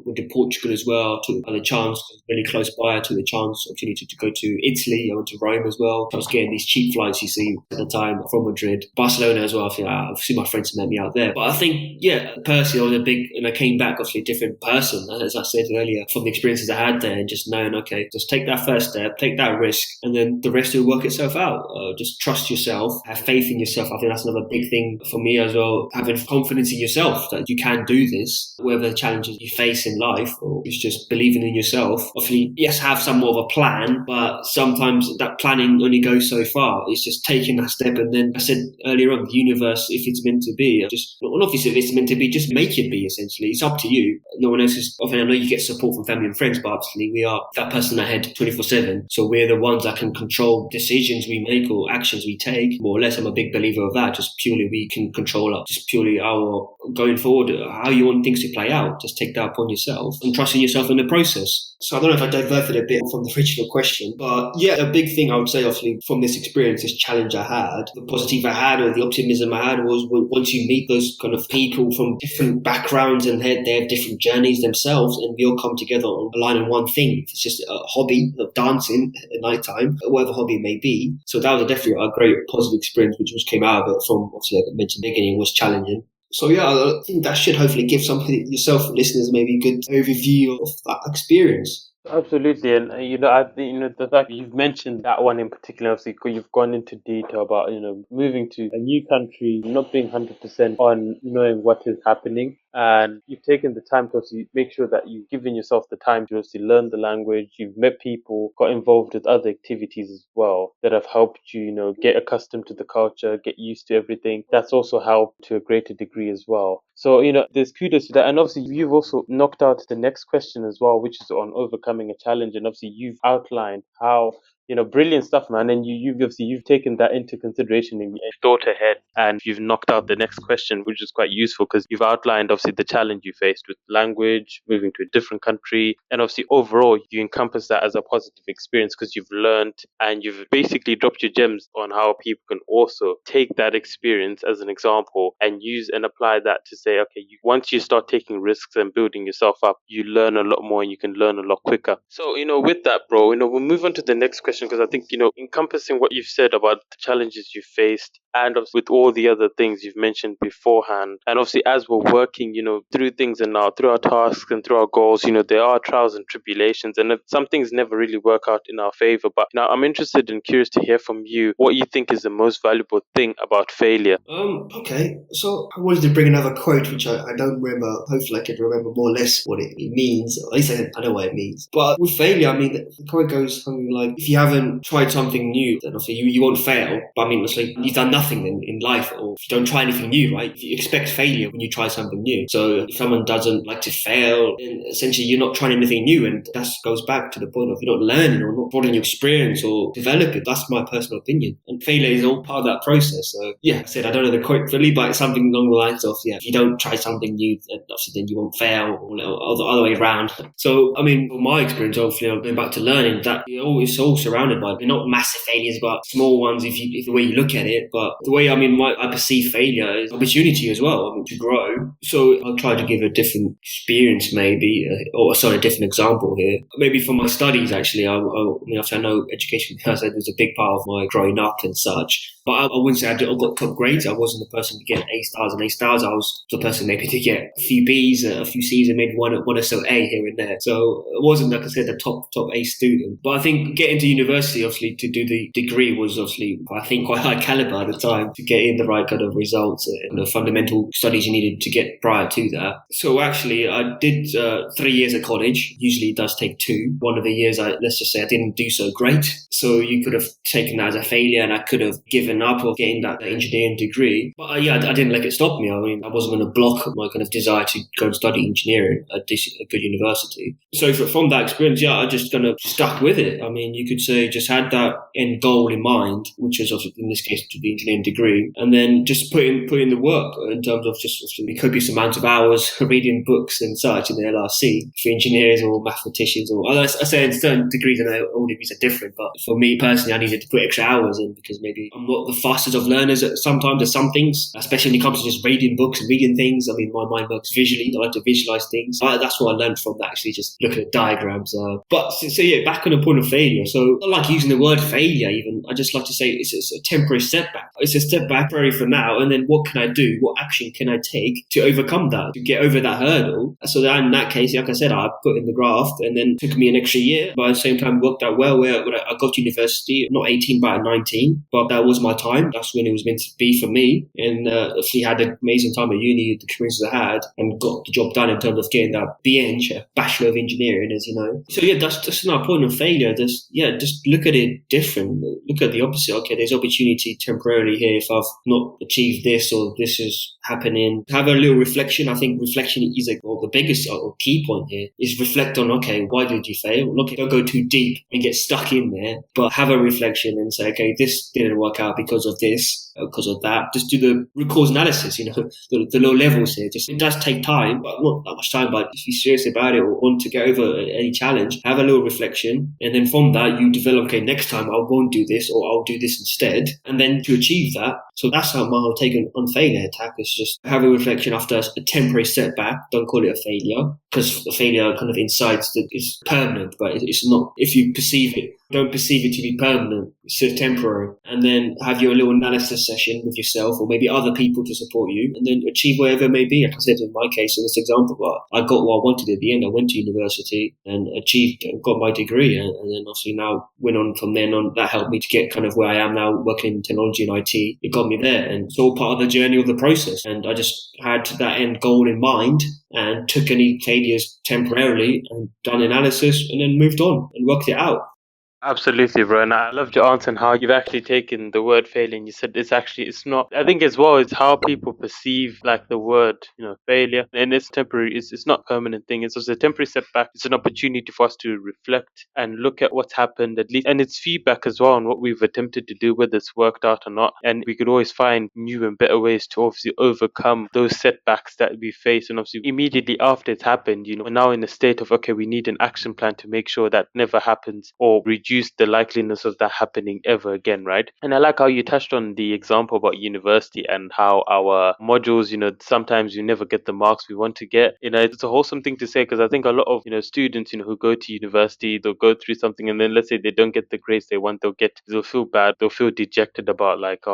went to Portugal as well. I took the chance, really close by, I took the opportunity to go to Italy. I went to Rome as well. I was getting these cheap flights, you see, at the time from Madrid. Barcelona as well. I think I've seen my friends met me out there. But I think, yeah, personally, and I came back obviously a different person, as I said earlier, from the experiences I had there, and just knowing, okay, just take that first step, take that risk, and then the rest will work itself out. Just trust yourself, have faith in yourself. I think that's another big thing for me as well, having confidence in yourself that you can do this, whatever the challenges you face in life, or it's just believing in yourself. Obviously, yes, have some more of a plan, but sometimes that planning only goes so far. It's just taking that step, and then I said earlier on, the universe, if it's meant to be, obviously if it's meant to be, just make it be, essentially. It's up to you. No one else is, often I know you get support from family and friends, but obviously we are that person ahead 24/7. So we're the ones that can control decisions we make or actions we take. More or less, I'm a big believer of that. Just purely we can control our going forward, how you want things to play out. Just take that upon yourself and trusting yourself in the process. So I don't know if I diverted a bit from the original question, but yeah, a big thing I would say, obviously, from this experience, this challenge I had, the positive I had or the optimism I had was once you meet those kind of people from different backgrounds and they have different journeys themselves, and we all come together on a line on one thing. It's just a hobby of dancing at night time, whatever hobby it may be. So that was definitely a great positive experience, which came out of it from, obviously, like I mentioned at the beginning, was challenging. So yeah, I think that should hopefully give yourself, listeners, maybe a good overview of that experience. Absolutely, and I think the fact you've mentioned that one in particular, obviously, you've gone into detail about moving to a new country, not being 100% on knowing what is happening, and you've taken the time to obviously make sure that you've given yourself the time to obviously learn the language. You've met people, got involved with other activities as well that have helped you, get accustomed to the culture, get used to everything. That's also helped to a greater degree as well. So there's kudos to that, and obviously you've also knocked out the next question as well, which is on overcoming a challenge, and obviously you've outlined how brilliant stuff, man. And you've taken that into consideration and thought ahead, and you've knocked out the next question, which is quite useful because you've outlined obviously the challenge you faced with language, moving to a different country, and obviously overall you encompass that as a positive experience because you've learned and you've basically dropped your gems on how people can also take that experience as an example and use and apply that to say, okay, once you start taking risks and building yourself up, you learn a lot more and you can learn a lot quicker. So with that, bro, we'll move on to the next question, because I think, encompassing what you've said about the challenges you faced and with all the other things you've mentioned beforehand. And obviously, as we're working, through things and now through our tasks and through our goals, there are trials and tribulations, and some things never really work out in our favor. But now I'm interested and curious to hear from you what you think is the most valuable thing about failure. Okay. So I wanted to bring another quote, which I don't remember. Hopefully I can remember more or less what it means. At least I know what it means. But with failure, I mean, the quote goes something like, if you haven't tried something new, then obviously you won't fail. But I mean, it's like you've done nothing in life, or if you don't try anything new, right? If you expect failure when you try something new. So if someone doesn't like to fail, then essentially you're not trying anything new, and that goes back to the point of you're not learning or not broadening your experience or developing. That's my personal opinion. And failure is all part of that process. So yeah, I said I don't know the quote fully, but it's something along the lines of, if you don't try something new, then obviously then you won't fail, or the other way around. So I mean, from my experience, hopefully going back to learning, that it's all surrounded by, they're not massive failures, but small ones if the way you look at it. But the way I perceive failure is opportunity as well, to grow. So I'll try to give a different experience maybe, a different example here. Maybe for my studies, actually, I know education, as I said, was a big part of my growing up and such. But I wouldn't say I got top grades. I wasn't the person to get A stars and A stars. I was the person maybe to get a few B's, a few C's, and maybe one or so A here and there. So it wasn't, like I said, the top A student. But I think getting to university, obviously, to do the degree was obviously, I think, quite high caliber at the time to get in the right kind of results and the fundamental studies you needed to get prior to that. So actually, I did 3 years at college. Usually it does take 2. One of the years, let's just say I didn't do so great. So you could have taken that as a failure and I could have given up or getting that engineering degree. But I didn't let it stop me. I mean, I wasn't going to block my kind of desire to go and study engineering at a good university. So from that experience, I just kind of stuck with it. I mean, you could say just had that end goal in mind, which was also in this case to the engineering degree, and then just put in the work in terms of just the copious amount of hours reading books and such in the LRC for engineers or mathematicians, or I say in certain degrees and all degrees are different, but for me personally, I needed to put extra hours in because maybe I'm not the fastest of learners sometimes at some things, especially when it comes to just reading books and reading things. I mean, my mind works visually. I like to visualize things. That's what I learned from that, actually, just looking at diagrams. But back on the point of failure. So I like using the word failure even. I just like to say it's a temporary setback. It's a step back for now. And then what can I do? What action can I take to overcome that, to get over that hurdle? So that in that case, like I said, I put in the graft and then took me an extra year. But at the same time, worked out well where I got to university, not 18, but at 19. But that was my time. That's when it was meant to be for me. And obviously had an amazing time at uni, the experiences I had, and got the job done in terms of getting that BEng, Bachelor of Engineering, as you know. So that's just another point of failure. Just look at it different. Look at the opposite. Okay, there's opportunity temporarily here if I've not achieved this or this is happening. Have a little reflection. I think reflection is the biggest or key point here is reflect on, okay, why did you fail? Look, don't go too deep and get stuck in there, but have a reflection and say, okay, this didn't work out because of this, because of that. Just do the root cause analysis, the low levels here. It does take time, but not that much time, but if you're serious about it or want to get over any challenge, have a little reflection. And then from that, you develop, okay, next time I won't do this or I'll do this instead. And then to achieve that. So that's how I'll take on failure attack. It's just have a reflection after a temporary setback. Don't call it a failure, because a failure kind of incites that it's permanent, but it's not. If you perceive it, don't perceive it to be permanent. It's still temporary. And then have your little analysis session with yourself or maybe other people to support you, and then achieve whatever it may be. Like I said in my case, in this example, I got what I wanted at the end. I went to university and achieved, got my degree, and then obviously now went on from then on. That helped me to get kind of where I am now, working in technology and IT. It got me there, and it's all part of the journey of the process. And I just had that end goal in mind and took any failures temporarily and done analysis and then moved on and worked it out. Absolutely, bro. And I loved your answer and how you've actually taken the word failure and you said it's not, I think as well, it's how people perceive like the word, failure. And it's temporary, it's not a permanent thing. It's also a temporary setback. It's an opportunity for us to reflect and look at what's happened at least. And it's feedback as well on what we've attempted to do, whether it's worked out or not. And we could always find new and better ways to obviously overcome those setbacks that we face. And obviously immediately after it's happened, we're now in a state of, okay, we need an action plan to make sure that never happens or reduce the likeliness of that happening ever again, right? And I like how you touched on the example about university and how our modules, sometimes you never get the marks we want to get. It's a wholesome thing to say, because I think a lot of, students, who go to university, they'll go through something and then let's say they don't get the grades they want, they'll feel bad, they'll feel dejected about like,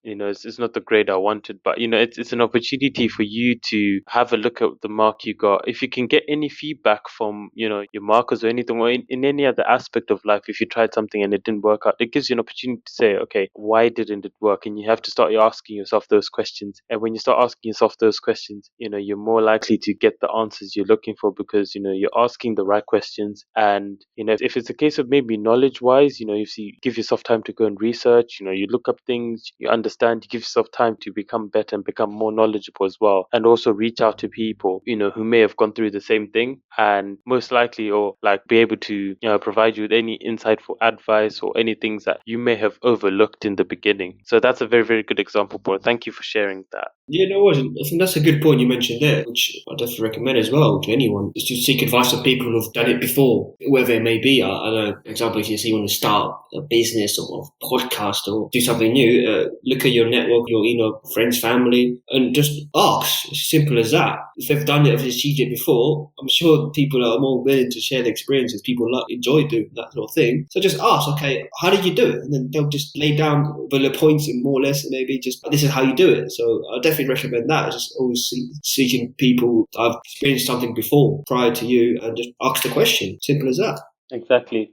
it's not the grade I wanted. But, it's an opportunity for you to have a look at the mark you got. If you can get any feedback from, your markers or anything, or in any other aspect of life, if you tried something and it didn't work out, it gives you an opportunity to say, okay, why didn't it work? And you have to start asking yourself those questions. And when you start asking yourself those questions, you're more likely to get the answers you're looking for, because you're asking the right questions. And if it's a case of maybe knowledge wise, if you give yourself time to go and research, you look up things, you understand, you give yourself time to become better and become more knowledgeable as well, and also reach out to people who may have gone through the same thing, and most likely or like be able to provide you with any insightful advice or any things that you may have overlooked in the beginning. So that's a very, very good example, bro. Thank you for sharing that. Yeah, no worries. I think that's a good point you mentioned there, which I definitely recommend as well to anyone, is to seek advice of people who've done it before, whether it may be. I know, for example, if you want to start a business or a podcast or do something new, look at your network, your friends, family, and just ask. It's simple as that. If they've done it, if they've achieved it before, I'm sure people are more willing to share their experiences. People enjoy doing that sort of thing. So just ask, okay, how did you do it? And then they'll just lay down bullet points and more or less, and maybe just, this is how you do it. So I definitely recommend that. Just always seeking people that have experienced something before, prior to you, and just ask the question. Simple as that. Exactly,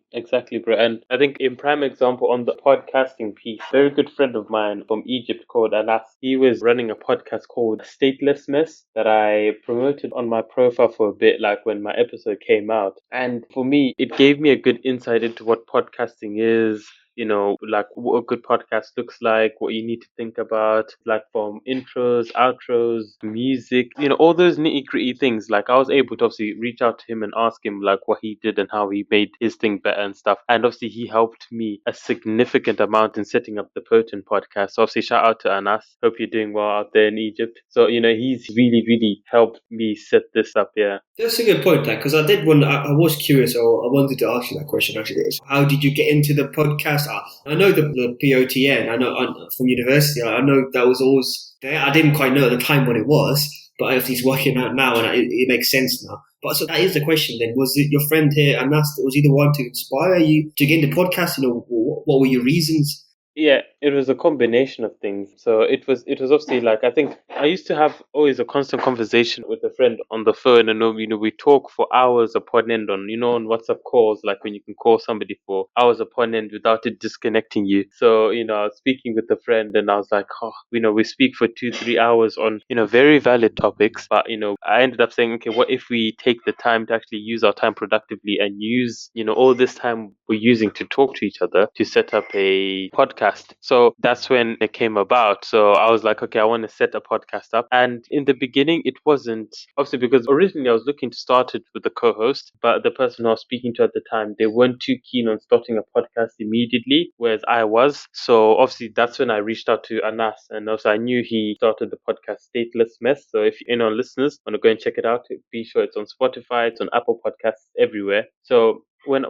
bro. And I think in prime example on the podcasting piece, very good friend of mine from Egypt called Anas, he was running a podcast called Statelessness that I promoted on my profile for a bit, like when my episode came out. And for me, it gave me a good insight into what podcasting is, like what a good podcast looks like, what you need to think about, like from intros, outros, music, all those nitty gritty things. Like I was able to obviously reach out to him and ask him like what he did and how he made his thing better and stuff. And obviously he helped me a significant amount in setting up the P.O.T.N Podcast. So obviously shout out to Anas. Hope you're doing well out there in Egypt. So, he's really, really helped me set this up, yeah. That's a good point, because I was curious, or I wanted to ask you that question actually. How did you get into the podcast? I know the P.O.T.N, I know from university, I know that was always there. I didn't quite know at the time what it was, but obviously it's working out now and it makes sense now. But so that is the question then. Was it your friend here, Anas, was he the one to inspire you to get into podcast? What were your reasons? Yeah, it was a combination of things. So it was obviously like, I think I used to have always a constant conversation with a friend on the phone, and we talk for hours upon end on WhatsApp calls, like when you can call somebody for hours upon end without it disconnecting you. So I was speaking with a friend, and I was like, we speak for 2-3 hours on very valid topics, but I ended up saying, okay, what if we take the time to actually use our time productively and use all this time we're using to talk to each other to set up a podcast. So that's when it came about. So I was like, okay, I want to set a podcast up. And in the beginning, it wasn't, obviously, because originally I was looking to start it with a co-host, but the person I was speaking to at the time, they weren't too keen on starting a podcast immediately, whereas I was. So obviously that's when I reached out to Anas, and also I knew he started the podcast Statelessness. So if listeners want to go and check it out, be sure it's on Spotify, it's on Apple Podcasts, everywhere. So when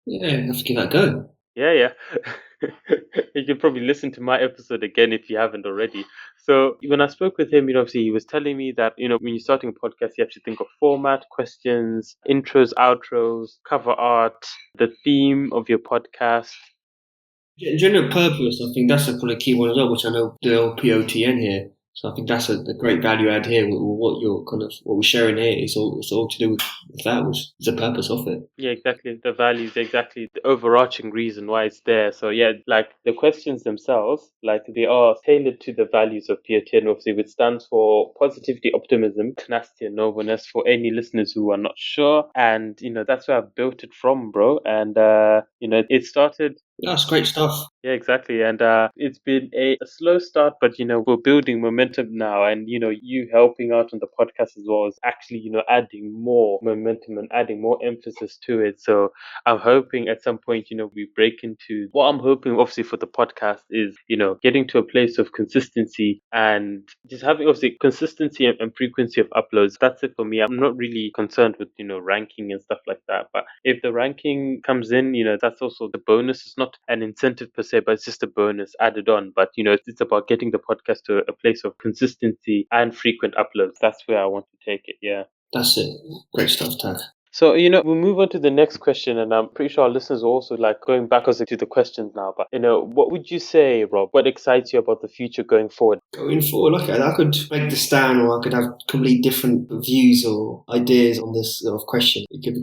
yeah, have to give that a go. Yeah. You can probably listen to my episode again if you haven't already. So when I spoke with him, obviously he was telling me that, when you're starting a podcast, you have to think of format, questions, intros, outros, cover art, the theme of your podcast. General purpose, I think that's a probably key one as well, which I know the P.O.T.N here. So I think that's a great value add here. What we're sharing here is all to do with that, which is the purpose of it. Yeah, exactly. The values, exactly the overarching reason why it's there. So yeah, like the questions themselves, like they are tailored to the values of P.O.T.N, obviously, which stands for positivity, optimism, tenacity, and nobleness. For any listeners who are not sure, and that's where I've built it from, bro. And it started. That's great stuff. Yeah, exactly. And it's been a slow start, but we're building momentum now. And you helping out on the podcast as well is actually adding more momentum and adding more emphasis to it. So I'm hoping at some point we break into what I'm hoping obviously for the podcast is getting to a place of consistency and just having obviously consistency and frequency of uploads. That's it for me. I'm not really concerned with ranking and stuff like that. But if the ranking comes in, that's also the bonus. It's not an incentive per se, but it's just a bonus added on. But it's about getting the podcast to a place of consistency and frequent uploads. That's where I want to take it. Yeah, that's it. Great stuff, Tad. So, we'll move on to the next question, and I'm pretty sure our listeners are also like going backwards to the questions now. But, what would you say, Rob? What excites you about the future going forward? Going forward, okay, I could make the stand, or I could have completely different views or ideas on this sort of question. It could be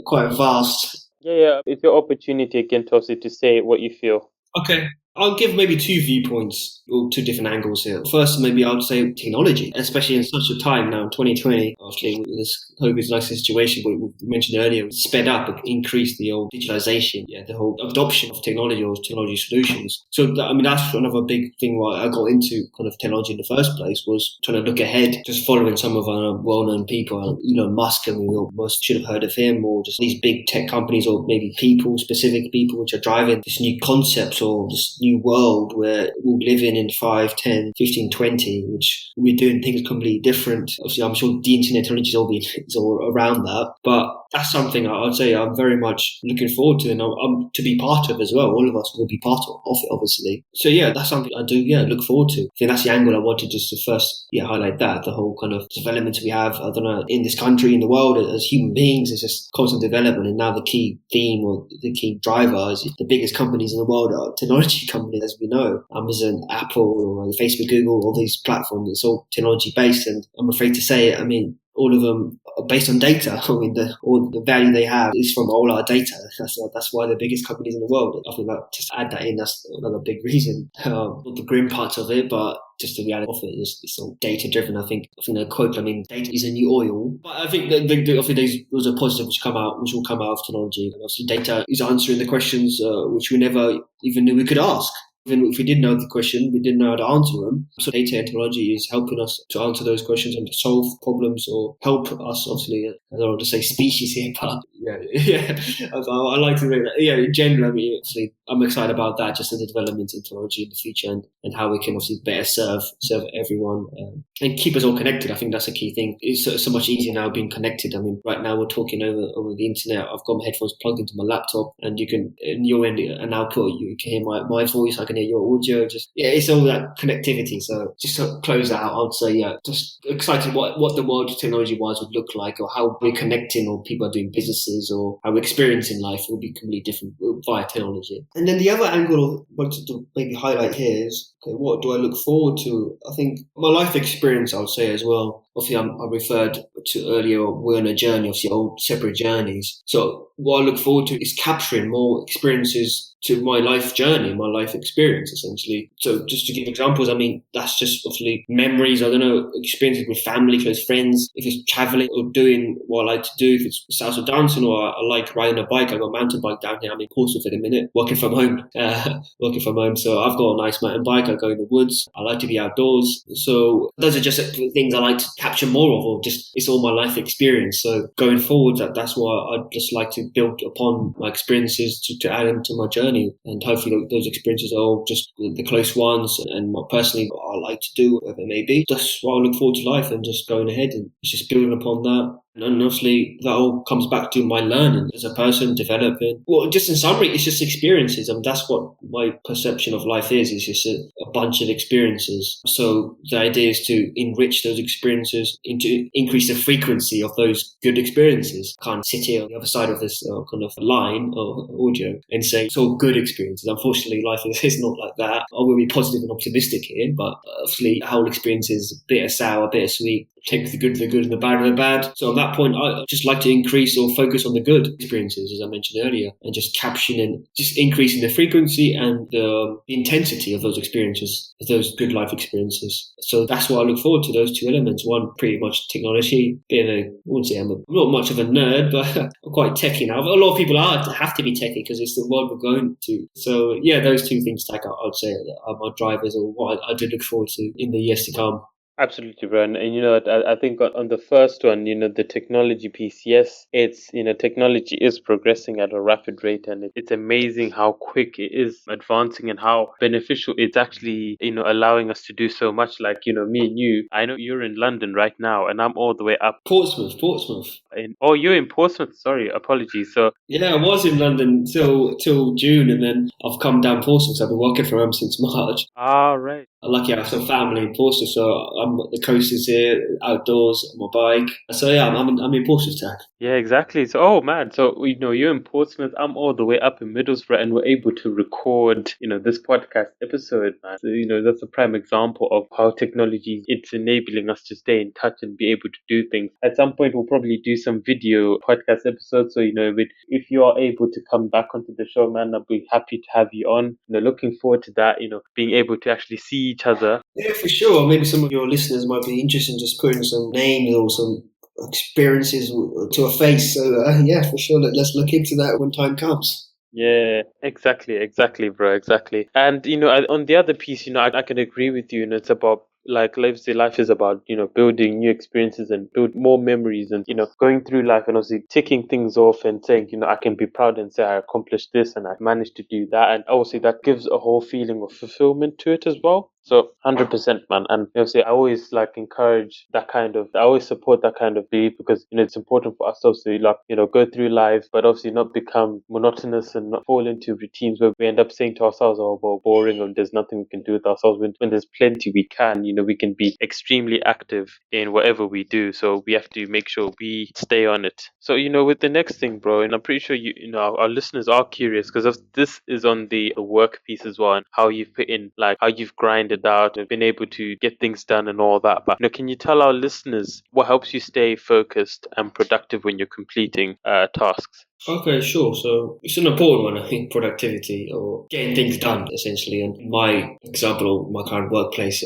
quite vast. Yeah. It's your opportunity again to also to say what you feel. Okay. I'll give maybe two viewpoints or two different angles here. First, maybe I would say technology, especially in such a time now in 2020. Obviously, this COVID-19 situation, we mentioned earlier, sped up, increased the old digitalization, the whole adoption of technology or technology solutions. So, that's another big thing why I got into kind of technology in the first place, was trying to look ahead, just following some of our well-known people, Elon Musk, and we most should have heard of him, or just these big tech companies, or maybe specific people, which are driving this new concepts or this new world where we'll live in 5, 10, 15, 20, which we're doing things completely different. Obviously, I'm sure the internet technology is all around that, but that's something I'd say I'm very much looking forward to, and I'm to be part of as well. All of us will be part of it, obviously. So yeah, that's something I do look forward to. I think that's the angle I wanted just to first highlight, that the whole kind of development we have, I don't know, in this country, in the world, as human beings, is just constant development. And now the key theme or the key driver is the biggest companies in the world are technology companies, as we know. Amazon, Apple, or Facebook, Google, all these platforms, it's all technology based. And I'm afraid to say it, I mean, all of them are based on data. I mean, all the value they have is from all our data. That's why they're the biggest companies in the world. I think that just add that in, that's another big reason. Not the grim parts of it, but just the reality of it is it's all data driven. I think the quote, I mean, data is a new oil. But I think those are positive which will come out of technology. And obviously data is answering the questions which we never even knew we could ask. Even if we did know the question, we didn't know how to answer them. So data and technology is helping us to answer those questions and to solve problems, or help us, obviously. I don't want to say species here, but I like to say that. Yeah, in general, I mean, obviously, I'm excited about that, just the development in technology in the future, and how we can obviously better serve everyone and keep us all connected. I think that's a key thing. It's so much easier now being connected. I mean, right now we're talking over the internet. I've got my headphones plugged into my laptop, and you can, in your end, an output, you can hear my voice, I can hear your audio. It's all that connectivity. So just to close out, I would say, just excited what the world technology-wise would look like, or how we're connecting, or people are doing businesses, or how we're experiencing life will be completely different via technology. And then the other angle I wanted to maybe highlight here is, okay, what do I look forward to? I think my life experience, I would say as well. Obviously, I referred to earlier, we're on a journey, obviously, all separate journeys. So what I look forward to is capturing more experiences to my life journey, my life experience, essentially. So just to give examples, I mean, that's just obviously memories, I don't know, experiences with family, close friends. If it's traveling or doing what I like to do, if it's salsa dancing, or I like riding a bike, I got a mountain bike down here. I'm in Portsmouth at the minute, working from home. So I've got a nice mountain bike. I go in the woods. I like to be outdoors. So those are just things I like to capture more of, or just, it's all my life experience. So going forward, that's why I'd just like to build upon my experiences to add them to my journey. And hopefully those experiences are all just the close ones, and what personally I like to do, whatever it may be. That's why I look forward to life, and just going ahead and just building upon that. And obviously that all comes back to my learning as a person, developing. Well, just in summary, it's just experiences. I mean, that's what my perception of life is. It's just a bunch of experiences. So the idea is to enrich those experiences, and to increase the frequency of those good experiences. I can't sit here on the other side of this kind of line or audio and say it's all good experiences. Unfortunately, life is not like that. I will be positive and optimistic here, but obviously whole experience is bitter sour, bitter sweet. Take the good and the bad of the bad. So at that point, I just like to increase or focus on the good experiences, as I mentioned earlier, and just capturing and just increasing the frequency and the intensity of those experiences, of those good life experiences. So that's why I look forward to, those two elements. One, pretty much technology. I wouldn't say I'm not much of a nerd, but I'm quite techie now. But a lot of people have to be techie because it's the world we're going to. So yeah, those two things stack up, I'd say, are my drivers, or what I do look forward to in the years to come. Absolutely, Brian. And I think on the first one, the technology piece, yes, it's technology is progressing at a rapid rate, and it's amazing how quick it is advancing and how beneficial it's actually allowing us to do so much. Like me and you, I know you're in London right now, and I'm all the way up Portsmouth. You're in Portsmouth. Sorry, apologies. So yeah, I was in London till June, and then I've come down Portsmouth. So I've been working from home since March. Ah, right. Lucky I have some family in Portsmouth, so the coast is here, outdoors on my bike. So yeah, I'm in Portsmouth town. Yeah, exactly. So, oh man, so you're in Portsmouth, I'm all the way up in Middlesbrough, and we're able to record, this podcast episode, man. So, that's a prime example of how technology it's enabling us to stay in touch and be able to do things. At some point, we'll probably do some video podcast episodes. So, if you are able to come back onto the show, man, I'll be happy to have you on. Looking forward to that. Being able to actually see each other. Yeah, for sure. Maybe some of your listeners might be interested in just putting some names or some experiences to a face. So yeah, for sure. Let's look into that when time comes. Yeah, exactly, bro, exactly. And on the other piece, I can agree with you. It's about life is about building new experiences and build more memories, and going through life and obviously ticking things off and saying I can be proud and say I accomplished this and I managed to do that, and obviously that gives a whole feeling of fulfillment to it as well. So 100%, man. And I always like encourage that kind of, I always support that kind of belief because, it's important for us to obviously like, go through life, but obviously not become monotonous and not fall into routines where we end up saying to ourselves, oh, well, boring, or there's nothing we can do with ourselves. When there's plenty we can, we can be extremely active in whatever we do. So we have to make sure we stay on it. So, with the next thing, bro, and I'm pretty sure our listeners are curious because this is on the work piece as well, and how you've put in, like, how you've grinded out and been able to get things done and all that. But can you tell our listeners what helps you stay focused and productive when you're completing tasks? Okay, sure. So it's an important one, I think, productivity or getting things done, essentially. And my example of my current workplace,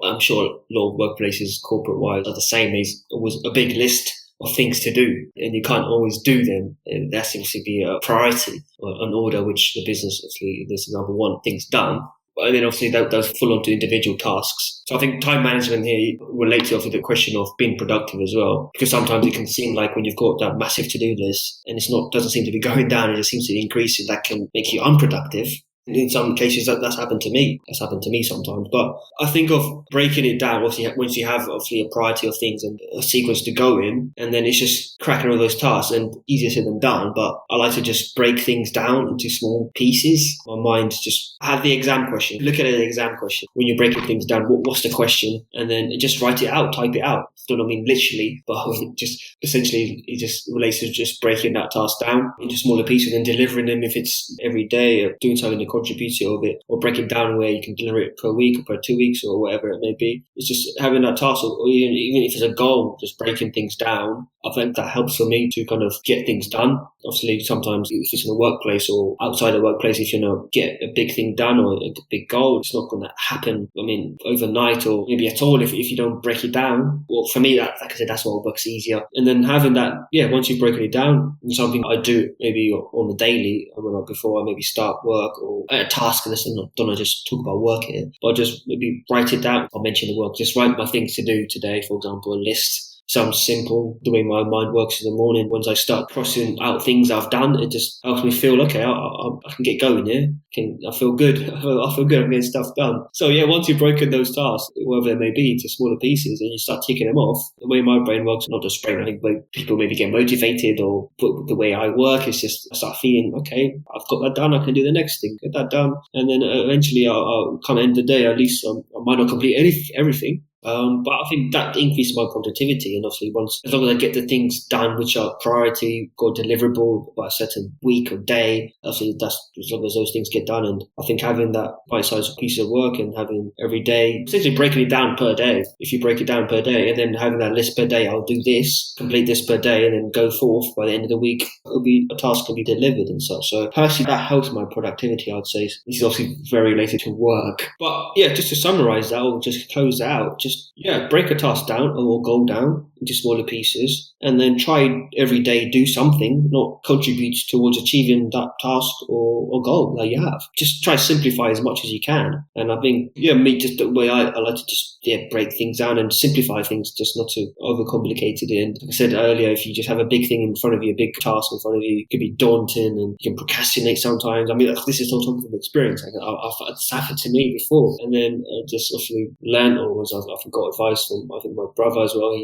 I'm sure a lot of workplaces, corporate-wise, are the same. It was a big list of things to do, and you can't always do them. And that seems to be a priority or an order which the business, actually, this is number one, things done. And then obviously that does fall onto individual tasks. So I think time management here relates to the question of being productive as well. Because sometimes it can seem like when you've got that massive to-do list and doesn't seem to be going down, it just seems to be increasing, that can make you unproductive. In some cases, that's happened to me. That's happened to me sometimes. But I think of breaking it down, obviously, once you have obviously a priority of things and a sequence to go in, and then it's just cracking all those tasks, and easier said than done. But I like to just break things down into small pieces. My mind just have the exam question. Look at an exam question. When you're breaking things down, what's the question? And then just write it out, type it out. I don't mean literally, but just essentially it just relates to just breaking that task down into smaller pieces and delivering them if it's every day, or doing something to contribute to it, or break it down where you can deliver it per week or per 2 weeks or whatever it may be. It's just having that task, or even if it's a goal, just breaking things down. I think that helps for me to kind of get things done. Obviously, sometimes if it's in a workplace or outside the workplace, if you get a big thing done or a big goal, it's not going to happen, overnight or maybe at all if you don't break it down. Well, for me, like I said, that's what works easier. And then having that, once you've broken it down, something I do maybe on the daily, before I maybe start work or a task, and don't I just talk about work here, but just maybe write it down. I'll mention the work, just write my things to do today, for example, a list. Sounds simple, the way my mind works in the morning. Once I start crossing out things I've done, it just helps me feel, okay, I can get going here. I feel good. I feel good. I'm getting stuff done. So once you've broken those tasks, whatever they may be, into smaller pieces, and you start ticking them off, the way my brain works, not just brain, I think people maybe get motivated, or the way I work is just, I start feeling, okay, I've got that done, I can do the next thing, get that done. And then eventually I'll kind of end the day, at least I might not complete everything. But I think that increases my productivity, and obviously as long as I get the things done which are priority or deliverable by a certain week or day, obviously that's as long as those things get done. And I think having that bite-sized piece of work and having every day, essentially breaking it down per day, if you break it down per day, and then having that list per day, I'll do this, complete this per day, and then go forth by the end of the week, a task will be delivered and such. So personally, that helps my productivity, I'd say. This is obviously very related to work. But just to summarize that, or just close out, break a task down or goal down into smaller pieces, and then try every day do something, not contribute towards achieving that task or goal that you have. Just try to simplify as much as you can. And I think, me, just the way I like to just break things down and simplify things, just not to overcomplicate it. And like I said earlier, if you just have a big thing in front of you, a big task in front of you, it can be daunting and you can procrastinate sometimes. This is all talking from experience. It's happened to me before. And then just obviously learn, or I've got advice from, I think, my brother as well.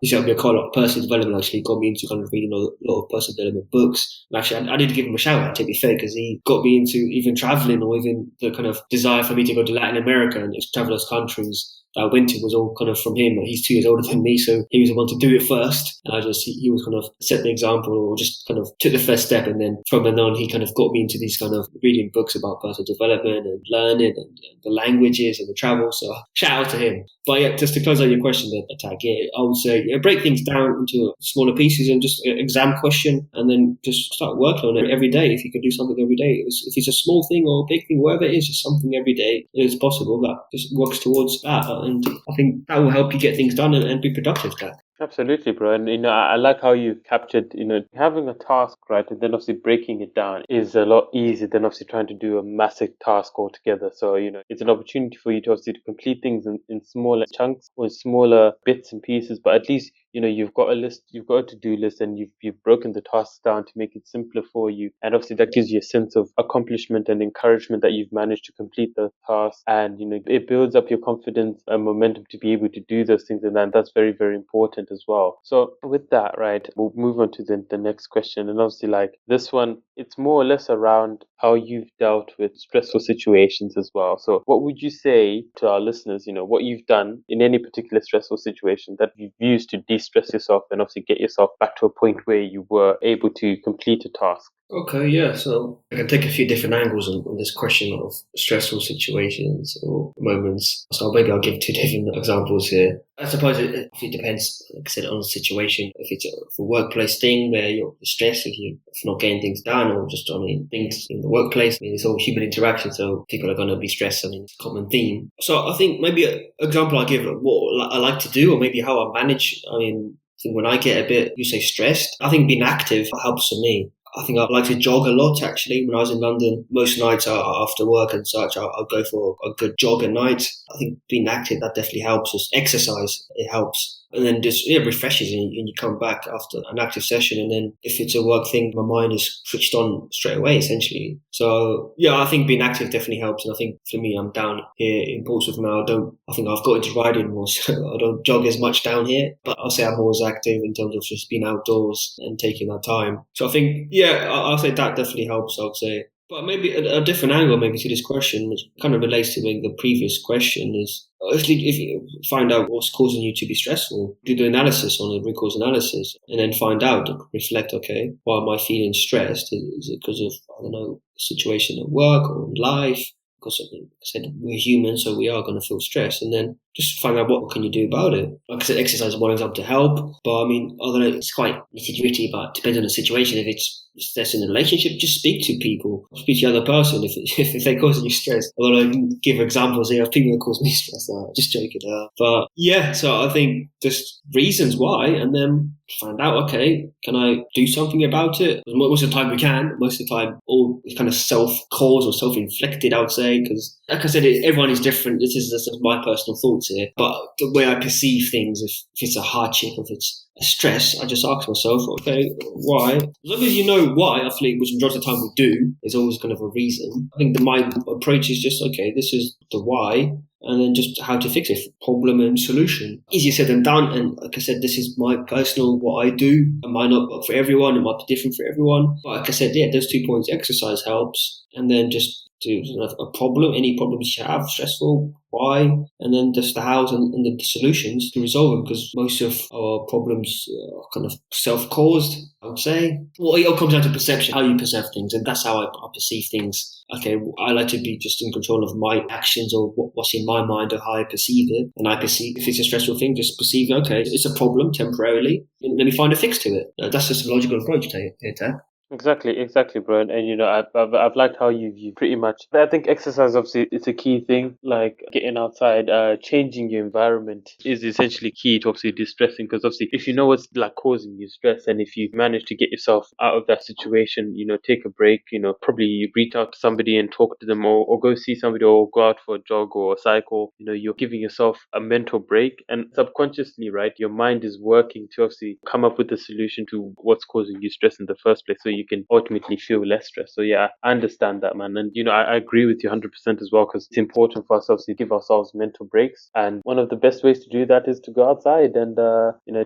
He's helped me quite a lot of personal development, actually. Got me into kind of reading a lot of personal development books. And actually, I need to give him a shout out, to be fair, because he got me into even traveling, or even the kind of desire for me to go to Latin America and travel those countries that I went to was all kind of from him. He's 2 years older than me, so he was the one to do it first. And he was kind of set the example, or just kind of took the first step. And then from then on, he kind of got me into these kind of reading books about personal development and learning and the languages and the travel. So shout out to him. But just to close out your question there, Tag, I would say break things down into smaller pieces and just an exam question, and then just start working on it every day. If you can do something every day, if it's a small thing or a big thing, whatever it is, just something every day is possible that just works towards that. And I think that will help you get things done and be productive, Tag. Absolutely, bro. And I like how you captured, having a task, right, and then obviously breaking it down is a lot easier than obviously trying to do a massive task altogether. So, it's an opportunity for you to obviously to complete things in smaller chunks or smaller bits and pieces, but at least you've got a list, you've got a to-do list, and you've broken the tasks down to make it simpler for you. And obviously that gives you a sense of accomplishment and encouragement that you've managed to complete the task. And, it builds up your confidence and momentum to be able to do those things. And that's very, very important as well. So with that, right, we'll move on to the next question. And obviously, like this one, it's more or less around how you've dealt with stressful situations as well. So what would you say to our listeners, what you've done in any particular stressful situation that you've used to de-stress yourself and obviously get yourself back to a point where you were able to complete a task? Okay, yeah. So I can take a few different angles on this question of stressful situations or moments. So maybe I'll give two different examples here. I suppose it depends, like I said, on the situation. If it's a workplace thing where you're stressed if you're not getting things done, or just things in the workplace. It's all human interaction, so people are going to be stressed. It's a common theme. So I think maybe an example I give of what I like to do, or maybe how I manage. I think when I get a bit, you say stressed, I think being active helps for me. I think I like to jog a lot, actually. When I was in London, most nights after work and such, I'll go for a good jog at night. I think being active, that definitely helps. Just exercise, it helps. And then just, it refreshes and you come back after an active session. And then if it's a work thing, my mind is switched on straight away, essentially. So yeah, I think being active definitely helps. And I think for me, I'm down here in Portsmouth now. I think I've got into riding more, so I don't jog as much down here. But I'll say I'm always active in terms of just being outdoors and taking that time. So I think, yeah, I'll say that definitely helps, I would say. But maybe a different angle maybe to this question, which kind of relates to the previous question, is if you find out what's causing you to be stressful, do the analysis on the root cause analysis, and then find out, reflect, okay, why am I feeling stressed? Is it because of, I don't know, situation at work or in life? Because like I said, we're human, so we are going to feel stressed, and then just find out what can you do about it. Like I said, exercise is one example to help, but I don't know, it's quite nitty-gritty, but it depends on the situation. If it's stress in a relationship, just speak to people, speak to the other person if they're causing you stress. Well, I can give examples here of people that cause me stress. Just joking. But yeah, so I think just reasons why, and then find out, okay, can I do something about it? Most of the time we can. Most of the time, all is kind of self-caused or self-inflicted, I would say, because like I said, everyone is different. This is my personal thoughts here. But the way I perceive things, if it's a hardship, if it's a stress, I just ask myself, okay, why? As long as you know why, I think, which majority of the time we do, there's always kind of a reason. I think my approach is just, okay, this is the why, and then just how to fix it. Problem and solution. Easier said than done. And like I said, this is my personal, what I do. It might not work for everyone. It might be different for everyone. But like I said, yeah, those 2 points, exercise helps. And then just do a problem, any problems you have, stressful, why, and then just the hows and the solutions to resolve them, because most of our problems are kind of self-caused, I would say. Well, it all comes down to perception, how you perceive things, and that's how I perceive things. Okay, I like to be just in control of my actions or what's in my mind or how I perceive it. And I perceive, if it's a stressful thing, just perceive, okay, it's a problem temporarily, and let me find a fix to it. That's just a logical approach here, Ted. Exactly, bro. And I've liked how you pretty much. I think exercise obviously it's a key thing. Like getting outside, changing your environment is essentially key to obviously distressing. Because obviously, if you know what's like causing you stress, and if you manage to get yourself out of that situation, take a break. Probably reach out to somebody and talk to them, or go see somebody, or go out for a jog or a cycle. You're giving yourself a mental break, and subconsciously, right, your mind is working to obviously come up with a solution to what's causing you stress in the first place. So you can ultimately feel less stress. So yeah, I understand that, man. And I agree with you 100% as well, because it's important for us to give ourselves mental breaks. And one of the best ways to do that is to go outside and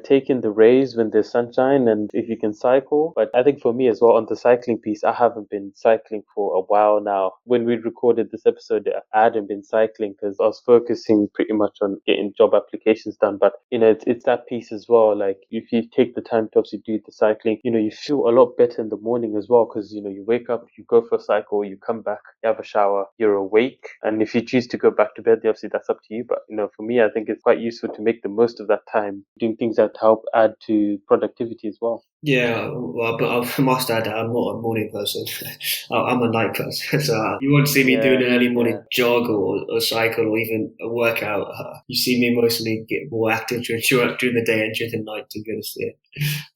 take in the rays when there's sunshine, and if you can cycle. But I think for me as well, on the cycling piece, I haven't been cycling for a while now. When we recorded this episode, I hadn't been cycling because I was focusing pretty much on getting job applications done. But it's that piece as well. Like if you take the time to obviously do the cycling, you feel a lot better in the morning as well, because you wake up, you go for a cycle, you come back, you have a shower, you're awake. And if you choose to go back to bed, obviously that's up to you. But for me, I think it's quite useful to make the most of that time doing things that help add to productivity as well. Yeah, well, but I must add that I'm not a morning person. I'm a night person. So you won't see me doing an early morning jog or cycle or even a workout. You see me mostly get more active during the day and during the night, to be honest.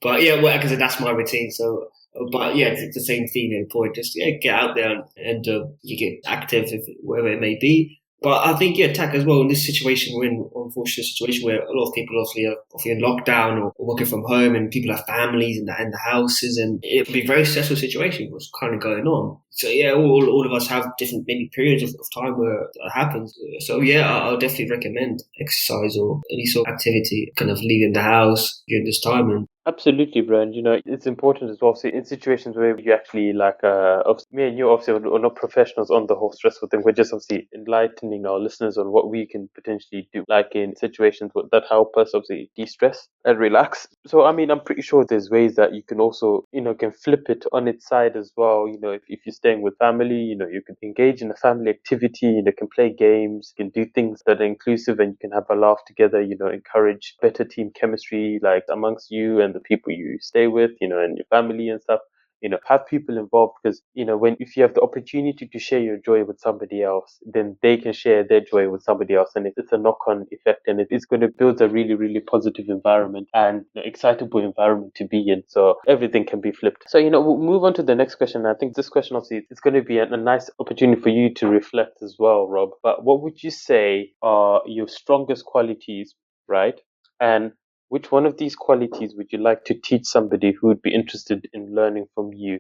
But yeah, like I said, that's my routine. So, but yeah, it's the same theme and point. Just get out there and you get active, wherever it may be. But I think, yeah, TAC as well, in this situation, we're in, unfortunate situation where a lot of people obviously are in lockdown or working from home, and people have families in the houses, and it can be a very stressful situation, what's kind of going on. So yeah, all of us have different maybe periods of time where that happens. So yeah, I'll definitely recommend exercise or any sort of activity, kind of leaving the house during this time. And Absolutely, bro. And it's important as well. So in situations where you actually me and you obviously are not professionals on the whole stressful thing. We're just obviously enlightening our listeners on what we can potentially do, like in situations that help us obviously de-stress and relax. So I mean, I'm pretty sure there's ways that you can also, can flip it on its side as well. If you're staying with family, you can engage in a family activity. Can play games, you can do things that are inclusive, and you can have a laugh together. Encourage better team chemistry, like amongst you and the people you stay with, and your family and stuff. Have people involved, because if you have the opportunity to share your joy with somebody else, then they can share their joy with somebody else, and it's a knock-on effect, and it's going to build a really, really positive environment and excitable environment to be in. So everything can be flipped. So we'll move on to the next question. I think this question obviously it's going to be a nice opportunity for you to reflect as well, Rob. But what would you say are your strongest qualities, right? And which one of these qualities would you like to teach somebody who would be interested in learning from you?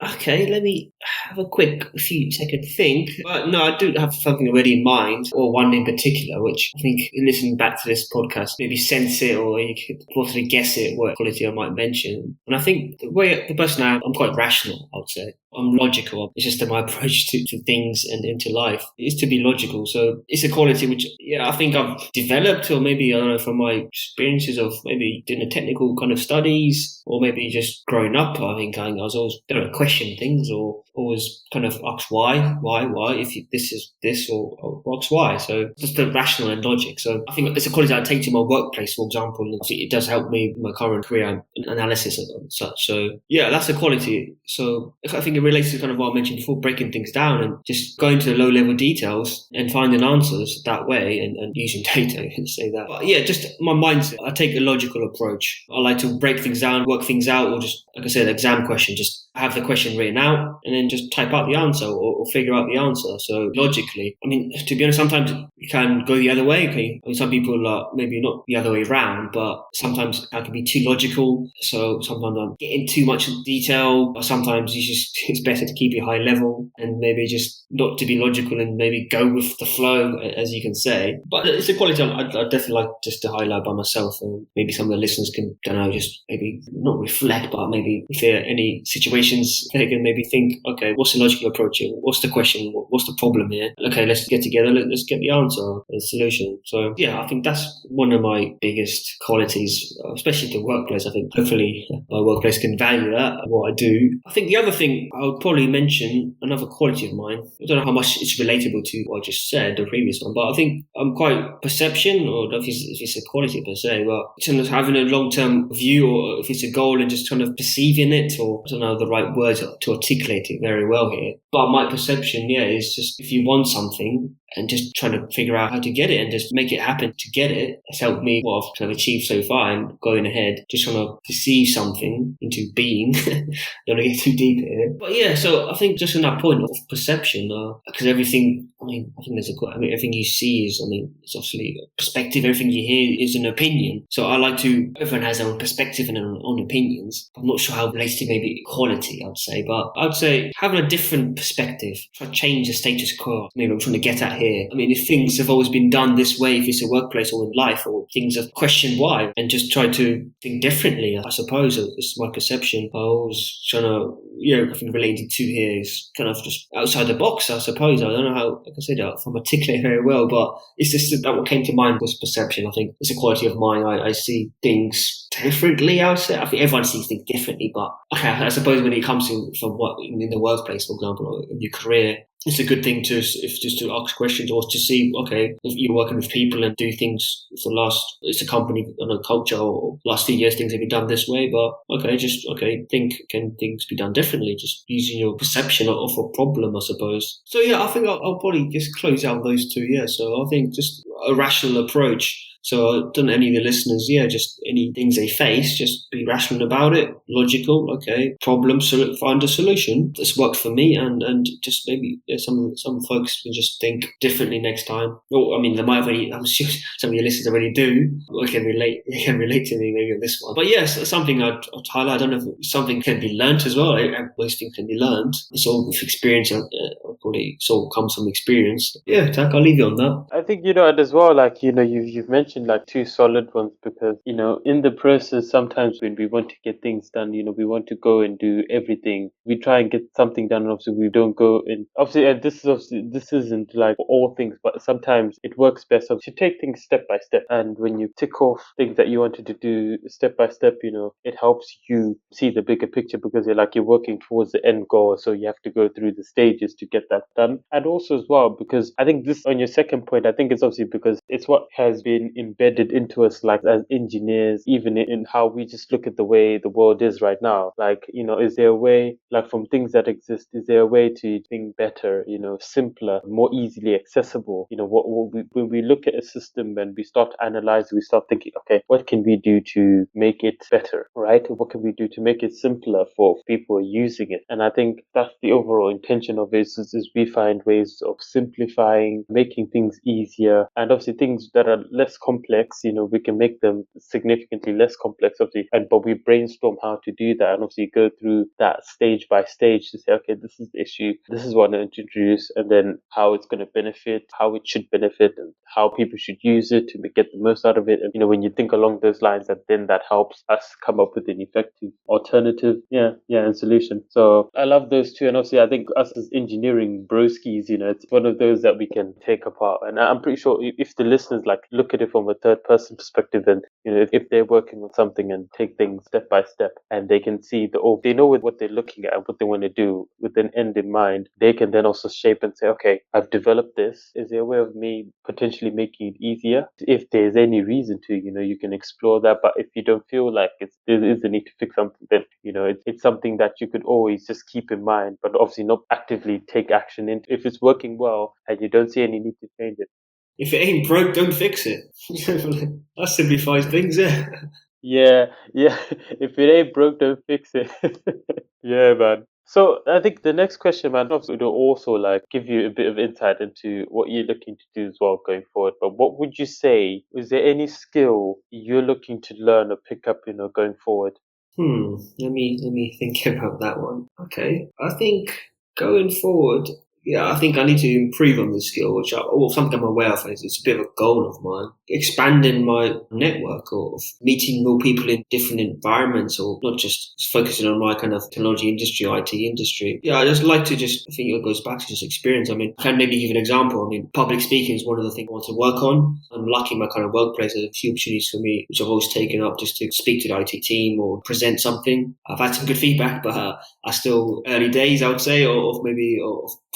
Okay, let me have a few second think. But no, I do have something already in mind, or one in particular, which I think, listening back to this podcast, maybe sense it, or you could possibly guess it, what quality I might mention. And I think the person I am, I'm quite rational, I would say. I'm logical. It's just that my approach to things and into life is to be logical. So it's a quality which, I think I've developed, or maybe, I don't know, from my experiences of maybe doing the technical kind of studies, or maybe just growing up. I think I was always, question things, or always kind of ask why, if this is this, or ask why. So just the rational and logic. So I think it's a quality I take to my workplace, for example. And it does help me in my current career and analysis and such. So yeah, that's a quality. So I think it relates to kind of what I mentioned before, breaking things down and just going to the low level details and finding answers that way, and using data, and say that. But yeah, just my mindset. I take a logical approach. I like to break things down, work things out, or just, like I said, exam question, just have the question written out and then just type out the answer, or figure out the answer. So logically, I mean, to be honest, sometimes you can go the other way. Okay, I mean, some people are maybe not the other way around, but sometimes I can be too logical. So sometimes I'm getting too much detail, or sometimes it's better to keep it high level and maybe just not to be logical and maybe go with the flow, as you can say. But it's a quality I'd definitely like just to highlight by myself, and maybe some of the listeners can, just maybe not reflect, but maybe if there are any situations, they can maybe think, okay, what's the logical approach here? What's the question? What's the problem here? Okay, let's get together. Let's get the answer and the solution. So yeah, I think that's one of my biggest qualities, especially the workplace. I think hopefully my workplace can value that, what I do. I think the other thing I would probably mention, another quality of mine, I don't know how much it's relatable to what I just said, the previous one, but I think I'm quite perception, or if it's a quality per se, but kind of having a long-term view, or if it's a goal and just kind of perceiving it, or I don't know the right words to articulate it very well here. But my perception, is just if you want something and just trying to figure out how to get it and just make it happen to get it, has helped me what I've kind of achieved so far, and going ahead, just trying to perceive something into being. Don't want to get too deep here. But yeah, so I think just on that point of perception, because everything, I think everything you see is, it's obviously a perspective. Everything you hear is an opinion. So I like to, everyone has their own perspective and their own opinions. I'm not sure how it relates to maybe equality, I'd say, but I'd say having a different perspective, try to change the status quo. Maybe I'm trying to get at here. If things have always been done this way, if it's a workplace or in life, or things have questioned why, and just try to think differently, I suppose. It's my perception. I was trying to, I think related to here is kind of just outside the box, I suppose. I don't know how, like I said, if I'm articulate very well, but it's just that what came to mind was perception. I think it's a quality of mine. I see things differently, I would say. I think everyone sees things differently, but I suppose when it comes from what in the workplace, for example, or in your career, it's a good thing to ask questions, or to see, okay, if you're working with people and do things it's a company and a culture, or last few years things have been done this way, but think, can things be done differently? Just using your perception of a problem, I suppose. So yeah, I think I'll probably just close out those two. Yeah, so I think just a rational approach. So I don't know any of the listeners, just any things they face, just be rational about it, logical, okay, find a solution. This worked for me, and just maybe some folks can just think differently next time. Or, I mean, they might already, I'm sure some of your listeners already do, or can relate to me maybe on this one. But yes, something I'd highlight, I don't know if something can be learnt as well. Most things can be learnt. It's all with experience, it's all comes from experience. Yeah, Tak, I'll leave you on that. I think, and as well, like, you've mentioned like two solid ones because, in the process, sometimes when we want to get things done, we want to go and do everything. We try and get something done, and obviously we don't go in. Obviously, and this isn't like for all things, but sometimes it works best to take things step by step. And when you tick off things that you wanted to do step by step, it helps you see the bigger picture because you're working towards the end goal. So you have to go through the stages to get that done. And also as well, because I think this on your second point, I think it's obviously because it's what has been embedded into us, like as engineers, even in how we just look at the way the world is right now. Like, is there a way, like from things that exist, is there a way to think better, simpler, more easily accessible? When we look at a system and we start to analyze, we start thinking, okay, what can we do to make it better, right? What can we do to make it simpler for people using it? And I think that's the overall intention of it, is we find ways of simplifying, making things easier, and obviously things that are less complex, we can make them significantly less complex, obviously, but we brainstorm how to do that, and obviously go through that stage by stage to say, okay, this is the issue, this is what I want to introduce, and then how it's going to benefit, how it should benefit, and how people should use it to get the most out of it. And when you think along those lines, then that helps us come up with an effective alternative, and solution. So I love those two, and obviously I think us as engineering broskies, it's one of those that we can take apart. And I'm pretty sure if the listeners like look at it from a third person perspective, then if they're working on something and take things step by step, and they can see they know what they're looking at and what they want to do with an end in mind, they can then also shape and say, okay, I've developed this. Is there a way of me potentially making it easier? If there's any reason to, you can explore that. But if you don't feel like there is a need to fix something, then it's something that you could always just keep in mind, but obviously not actively take action into. If it's working well and you don't see any need to change it. If it ain't broke, don't fix it. That simplifies things, yeah. Yeah. If it ain't broke, don't fix it. Yeah, man. So I think the next question, man, obviously will also like give you a bit of insight into what you're looking to do as well going forward. But what would you say? Is there any skill you're looking to learn or pick up, going forward? Let me think about that one. Okay, I think going forward, I think I need to improve on this skill, something I'm aware of. It's a bit of a goal of mine. Expanding my network of meeting more people in different environments, or not just focusing on my kind of technology industry, IT industry. I just like to I think it goes back to just experience. I mean, I can maybe give an example. I mean, public speaking is one of the things I want to work on. I'm lucky in my kind of workplace. There's a few opportunities for me, which I've always taken up just to speak to the IT team or present something. I've had some good feedback, but I still early days, I would say, of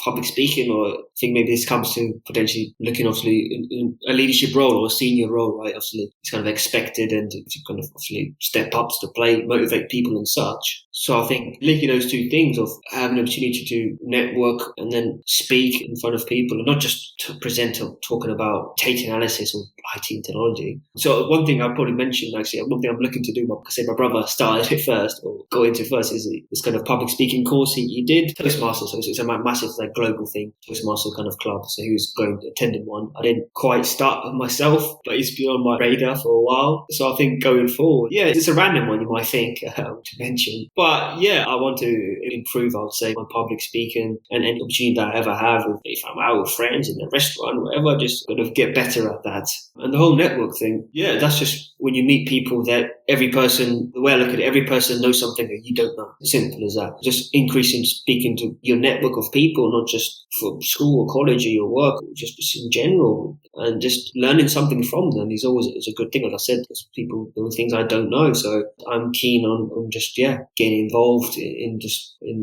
public speaking, or I think maybe this comes to potentially looking obviously in a leadership role or a senior role, right? Obviously it's kind of expected, and to kind of obviously step up to the plate, motivate people and such. So I think linking those two things of having an opportunity to network and then speak in front of people, and not just to present or talking about data analysis or IT and technology. So one thing I probably mentioned, actually, one thing I'm looking to do, because my brother started it first, or got into it first, is this kind of public speaking course he did. Toastmasters, so it's a massive like global thing, Toastmaster kind of club. So he was attending one. I didn't quite start myself, but it's been on my radar for a while. So I think going forward, it's a random one you might think to mention. But I want to improve, I would say, my public speaking, and any opportunity that I ever have, if I'm out with friends in a restaurant, whatever, just kind of get better at that. And the whole network thing, that's just when you meet people that the way I look at it, every person knows something that you don't know. Simple as that. Just increasing speaking to your network of people, not just for school or college or your work, or just in general, and just learning something from them is a good thing. Like I said, because people doing things I don't know. So I'm keen on just getting involved in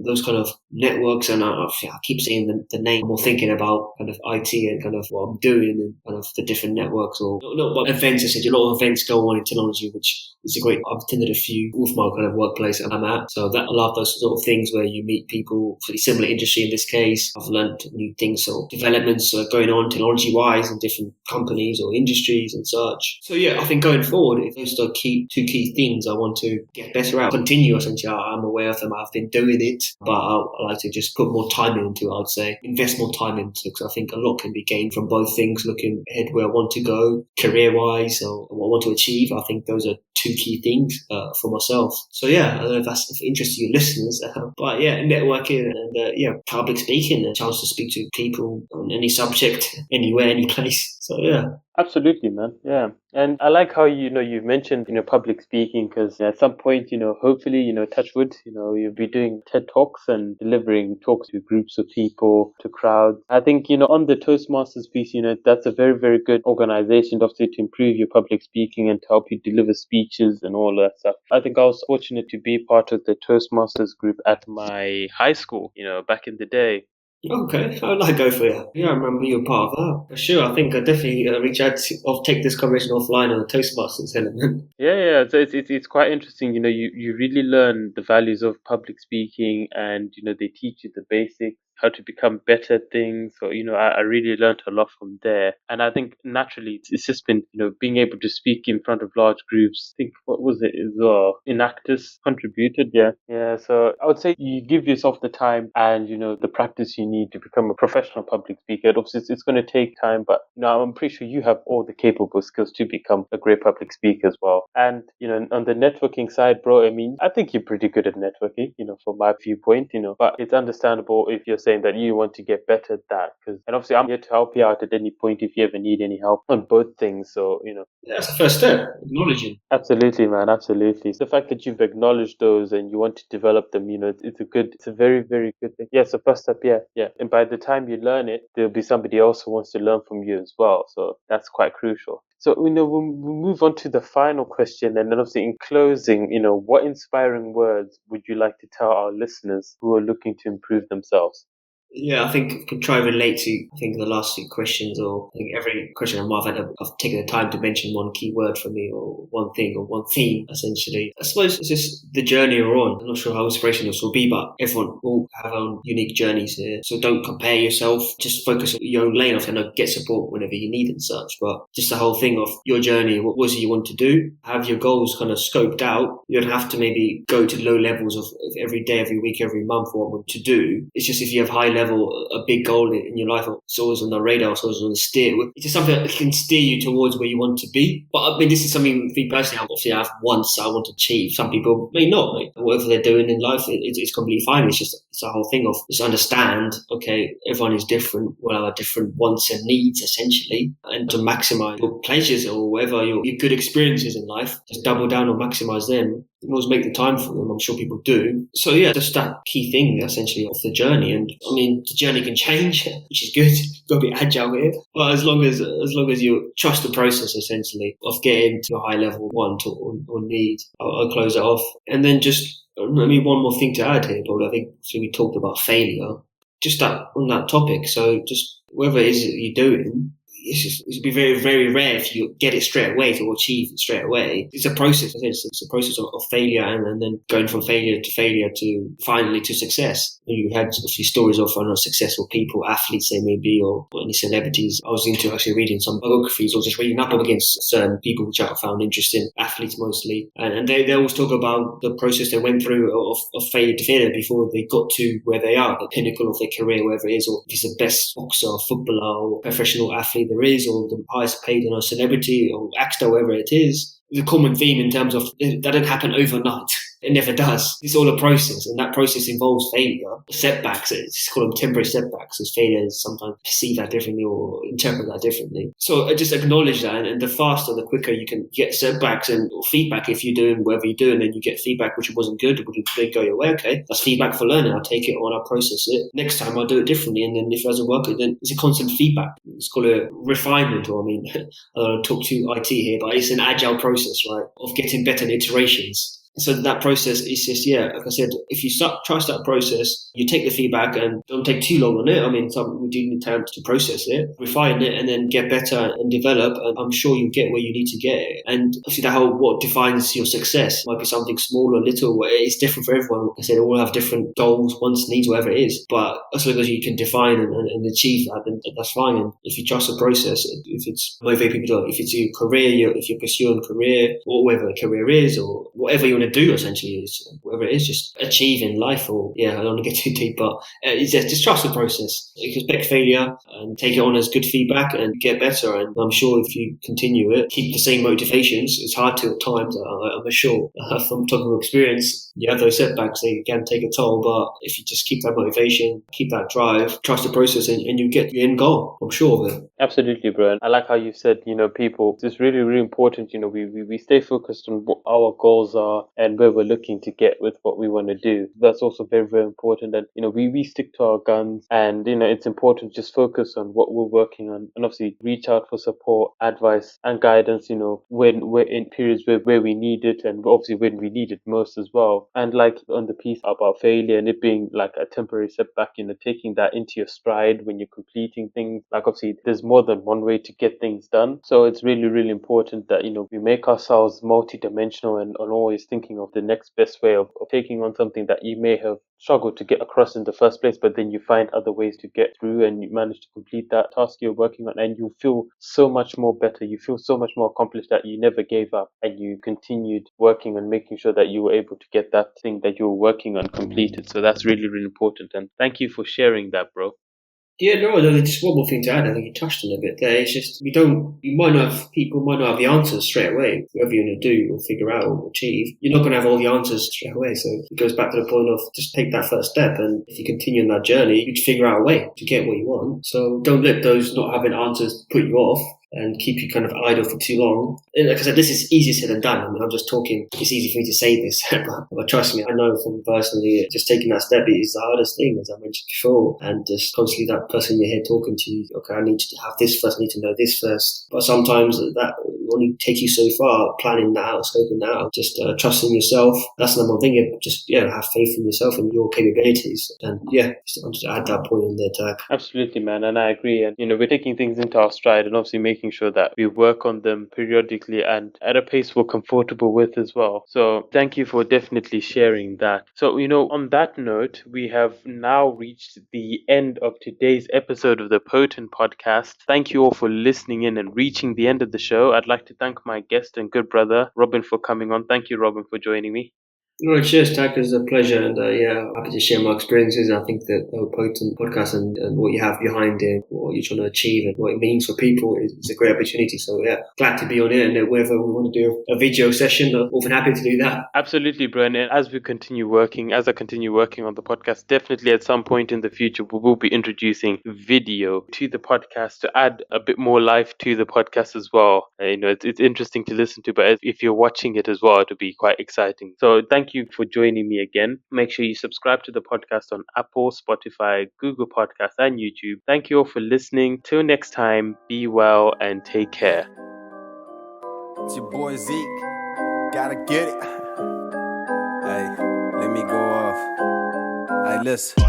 those kind of networks. And I keep saying the name, I'm more thinking about kind of IT and kind of what I'm doing and kind of the different networks, or not what events. I said a lot of events go on in technology, which it's a great, I've attended a few with my kind of workplace I'm at. So that I love those sort of things where you meet people for a similar industry in this case. I've learned new things or developments going on technology wise in different companies or industries and such. So yeah, I think going forward, if those are two key things I want to get better at, continue essentially. I'm aware of them. I've been doing it, but I like to just put more time into it. I'd say invest more time into it because I think a lot can be gained from both things. Looking ahead where I want to go career wise or what I want to achieve. I think those are two key things for myself. So yeah, I don't know if that's of interest to your listeners, but yeah, networking and public speaking, a chance to speak to people on any subject, anywhere, any place. So yeah. Absolutely, man. Yeah. And I like how, you've mentioned, public speaking, because at some point, hopefully, touch wood, you'll be doing TED Talks and delivering talks to groups of people, to crowds. I think, on the Toastmasters piece, that's a very, very good organization, obviously, to improve your public speaking and to help you deliver speeches and all that stuff. I think I was fortunate to be part of the Toastmasters group at my high school, back in the day. Okay, I'd like to go for it. Yeah, I remember you were part of that. For sure, I think I definitely reach out or take this conversation offline on the Toastmasters element. Yeah. So it's quite interesting. You really learn the values of public speaking, and they teach you the basics, how to become better at things. So I really learned a lot from there. And I think naturally it's just been being able to speak in front of large groups. I think what was it as well? Enactus contributed. Yeah. So I would say you give yourself the time and the practice you need to become a professional public speaker. Obviously, it's going to take time, but I'm pretty sure you have all the capable skills to become a great public speaker as well. And on the networking side, bro, I mean, I think you're pretty good at networking. From my viewpoint, but it's understandable if you're saying that you want to get better at that. And obviously, I'm here to help you out at any point if you ever need any help on both things. So that's the first step, acknowledging. Absolutely, man. Absolutely. The fact that you've acknowledged those and you want to develop them, it's a very, very good thing. Yeah. So first step, yeah. And by the time you learn it, there'll be somebody else who wants to learn from you as well. So that's quite crucial. So, we'll move on to the final question. And then obviously in closing, what inspiring words would you like to tell our listeners who are looking to improve themselves? Yeah, I think I can try and relate to, the last few questions, or I think every question I've taken the time to mention one key word for me, or one thing, or one theme, essentially. I suppose it's just the journey we're on. I'm not sure how inspirational this will be, but everyone will have their own unique journeys here. So don't compare yourself. Just focus on your own lane. Get support whenever you need and such, but just the whole thing of your journey, what was it you want to do? Have your goals kind of scoped out. You don't have to maybe go to low levels of every day, every week, every month what I want to do. It's just if you have high level, a big goal in your life, it's always on the radar, it's always on the steer. It's just something that can steer you towards where you want to be. But I mean, this is something, me personally, obviously I have wants I want to achieve. Some people may not. Whatever they're doing in life, it's completely fine. It's a whole thing of just understand, okay, everyone is different. We'll have different wants and needs, essentially. And to maximize your pleasures or whatever your good experiences in life, just double down or maximize them. Always make the time for them. I'm sure people do. So yeah, just that key thing essentially of the journey. And I mean, the journey can change, which is good. You've got to be agile here. But as long as you trust the process essentially of getting to a high level want or need, I'll close it off. And then just maybe one more thing to add here, but I think so we talked about failure. Just that on that topic. So just whatever it is that you're doing, it'd be very, very rare if you get it straight away to achieve it straight away. It's a process. It's a process of failure and then going from failure to finally to success. You had a few stories of successful people, athletes they may be, or any celebrities. I was into actually reading some biographies or just reading up against certain people which I found interesting, athletes mostly. And they always talk about the process they went through of failure to failure before they got to where they are, the pinnacle of their career, wherever it is, or if it's the best boxer or footballer or professional athlete there is, or the highest paid celebrity or actor, wherever it is. The common theme in terms of that didn't happen overnight. It never does. It's all a process, and that process involves failure, setbacks. It's called them temporary setbacks, as failures sometimes perceive that differently or interpret that differently. So I just acknowledge that, and the faster, the quicker you can get setbacks and feedback if you're doing whatever you're doing, and you get feedback which wasn't good, would go your way. Okay, that's feedback for learning. I'll take it on, I'll process it. Next time I'll do it differently, and then if it doesn't work, then it's a constant feedback. It's called a refinement, or I don't talk to IT here, but it's an agile process, right, of getting better in iterations. So that process is just, like I said, if you trust that process, you take the feedback and don't take too long on it. I mean, we do need time to process it, refine it, and then get better and develop. And I'm sure you get where you need to get it. And obviously that whole what defines your success might be something small or little. It's different for everyone. Like I said, they all have different goals, wants, needs, whatever it is. But as long as you can define and achieve that, then that's fine. And if you trust the process, if it's motivating people to, if it's your career, if you're pursuing a career, or whatever a career is, or whatever you want to do, essentially, is whatever it is, just achieve in life. Or I don't want to get too deep, but it's just trust the process. Expect failure and take it on as good feedback and get better. And I'm sure if you continue it, keep the same motivations. It's hard to at times, I'm sure. From talking from experience, you have those setbacks, they can take a toll. But if you just keep that motivation, keep that drive, trust the process, and you get your end goal. I'm sure of it. Absolutely, bro. And I like how you said, people, it's really, really important, we stay focused on what our goals are and where we're looking to get with what we want to do. That's also very, very important. And, we stick to our guns, and, it's important to just focus on what we're working on, and obviously reach out for support, advice and guidance, when we're in periods where we need it, and obviously when we need it most as well. And like on the piece about failure and it being like a temporary setback, taking that into your stride when you're completing things. Like obviously there's more than one way to get things done. So it's really, really important that, we make ourselves multi-dimensional and always thinking of the next best way of taking on something that you may have struggled to get across in the first place, but then you find other ways to get through and you manage to complete that task you're working on, and you feel so much more better. You feel so much more accomplished that you never gave up and you continued working on making sure that you were able to get that thing that you were working on completed. So that's really, really important. And thank you for sharing that, bro. Yeah, no, just one more thing to add. I think you touched on a bit there. It's just people might not have the answers straight away. Whatever you're going to do or figure out or achieve, you're not going to have all the answers straight away. So it goes back to the point of just take that first step. And if you continue on that journey, you'd figure out a way to get what you want. So don't let those not having answers put you off and keep you kind of idle for too long. And like I said, this is easier said than done. I mean, I'm just talking, it's easy for me to say this, but trust me, I know from personally, just taking that step is the hardest thing, as I mentioned before. And just constantly that person in your head talking to you, okay, I need to have this first, I need to know this first. But sometimes that only takes you so far, planning that out, scoping that out, just trusting yourself. That's the number one thing. Just, have faith in yourself and your capabilities. And just to add that point in there, Tag. Absolutely, man. And I agree. And, we're taking things into our stride and obviously making sure that we work on them periodically and at a pace we're comfortable with as well. So thank you for definitely sharing that. So, on that note, we have now reached the end of today's episode of the P.O.T.N Podcast. Thank you all for listening in and reaching the end of the show. I'd like to thank my guest and good brother, Robin, for coming on. Thank you, Robin, for joining me. No, cheers, Tak. It's a pleasure, and happy to share my experiences. I think that the P.O.T.N podcast and what you have behind it, what you're trying to achieve, and what it means for people is a great opportunity. So glad to be on it, and whether we want to do a video session, I'm more than happy to do that. Absolutely, Brian. And as I continue working on the podcast, definitely at some point in the future we will be introducing video to the podcast to add a bit more life to the podcast as well. It's interesting to listen to, but if you're watching it as well, it'll be quite exciting. So thank you for joining me again. Make sure you subscribe to the podcast on Apple, Spotify, Google Podcasts, and YouTube. Thank you all for listening. Till next time, be well and take care. It's your boy Zeke. Gotta get it. Hey, let me go off. Hey, listen.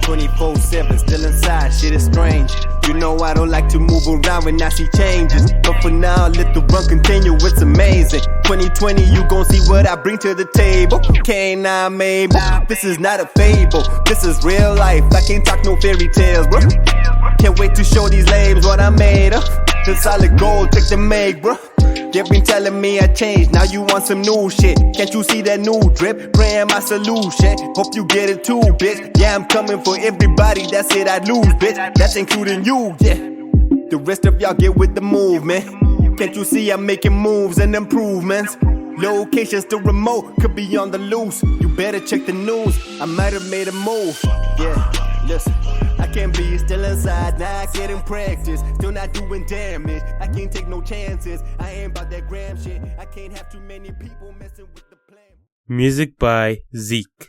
24/7, still inside, shit is strange. You know I don't like to move around when I see changes, but for now, let the run continue, it's amazing. 2020, you gon' see what I bring to the table. K9 maybe, this is not a fable, this is real life, I can't talk no fairy tales, bro. Can't wait to show these labes what I made of. The solid gold, take the make, bro. They've been telling me I changed, now you want some new shit. Can't you see that new drip? Praying my solution, hope you get it too, bitch. Yeah, I'm coming for everybody, that's it, I lose, bitch. That's including you, yeah. The rest of y'all get with the movement. Can't you see I'm making moves and improvements? Location still remote, could be on the loose. You better check the news, I might have made a move. Yeah, listen, I can't be still inside, not getting practice. Still not doing damage, I can't take no chances. I ain't about that gram shit, I can't have too many people messing with the plan. Music by Zeke.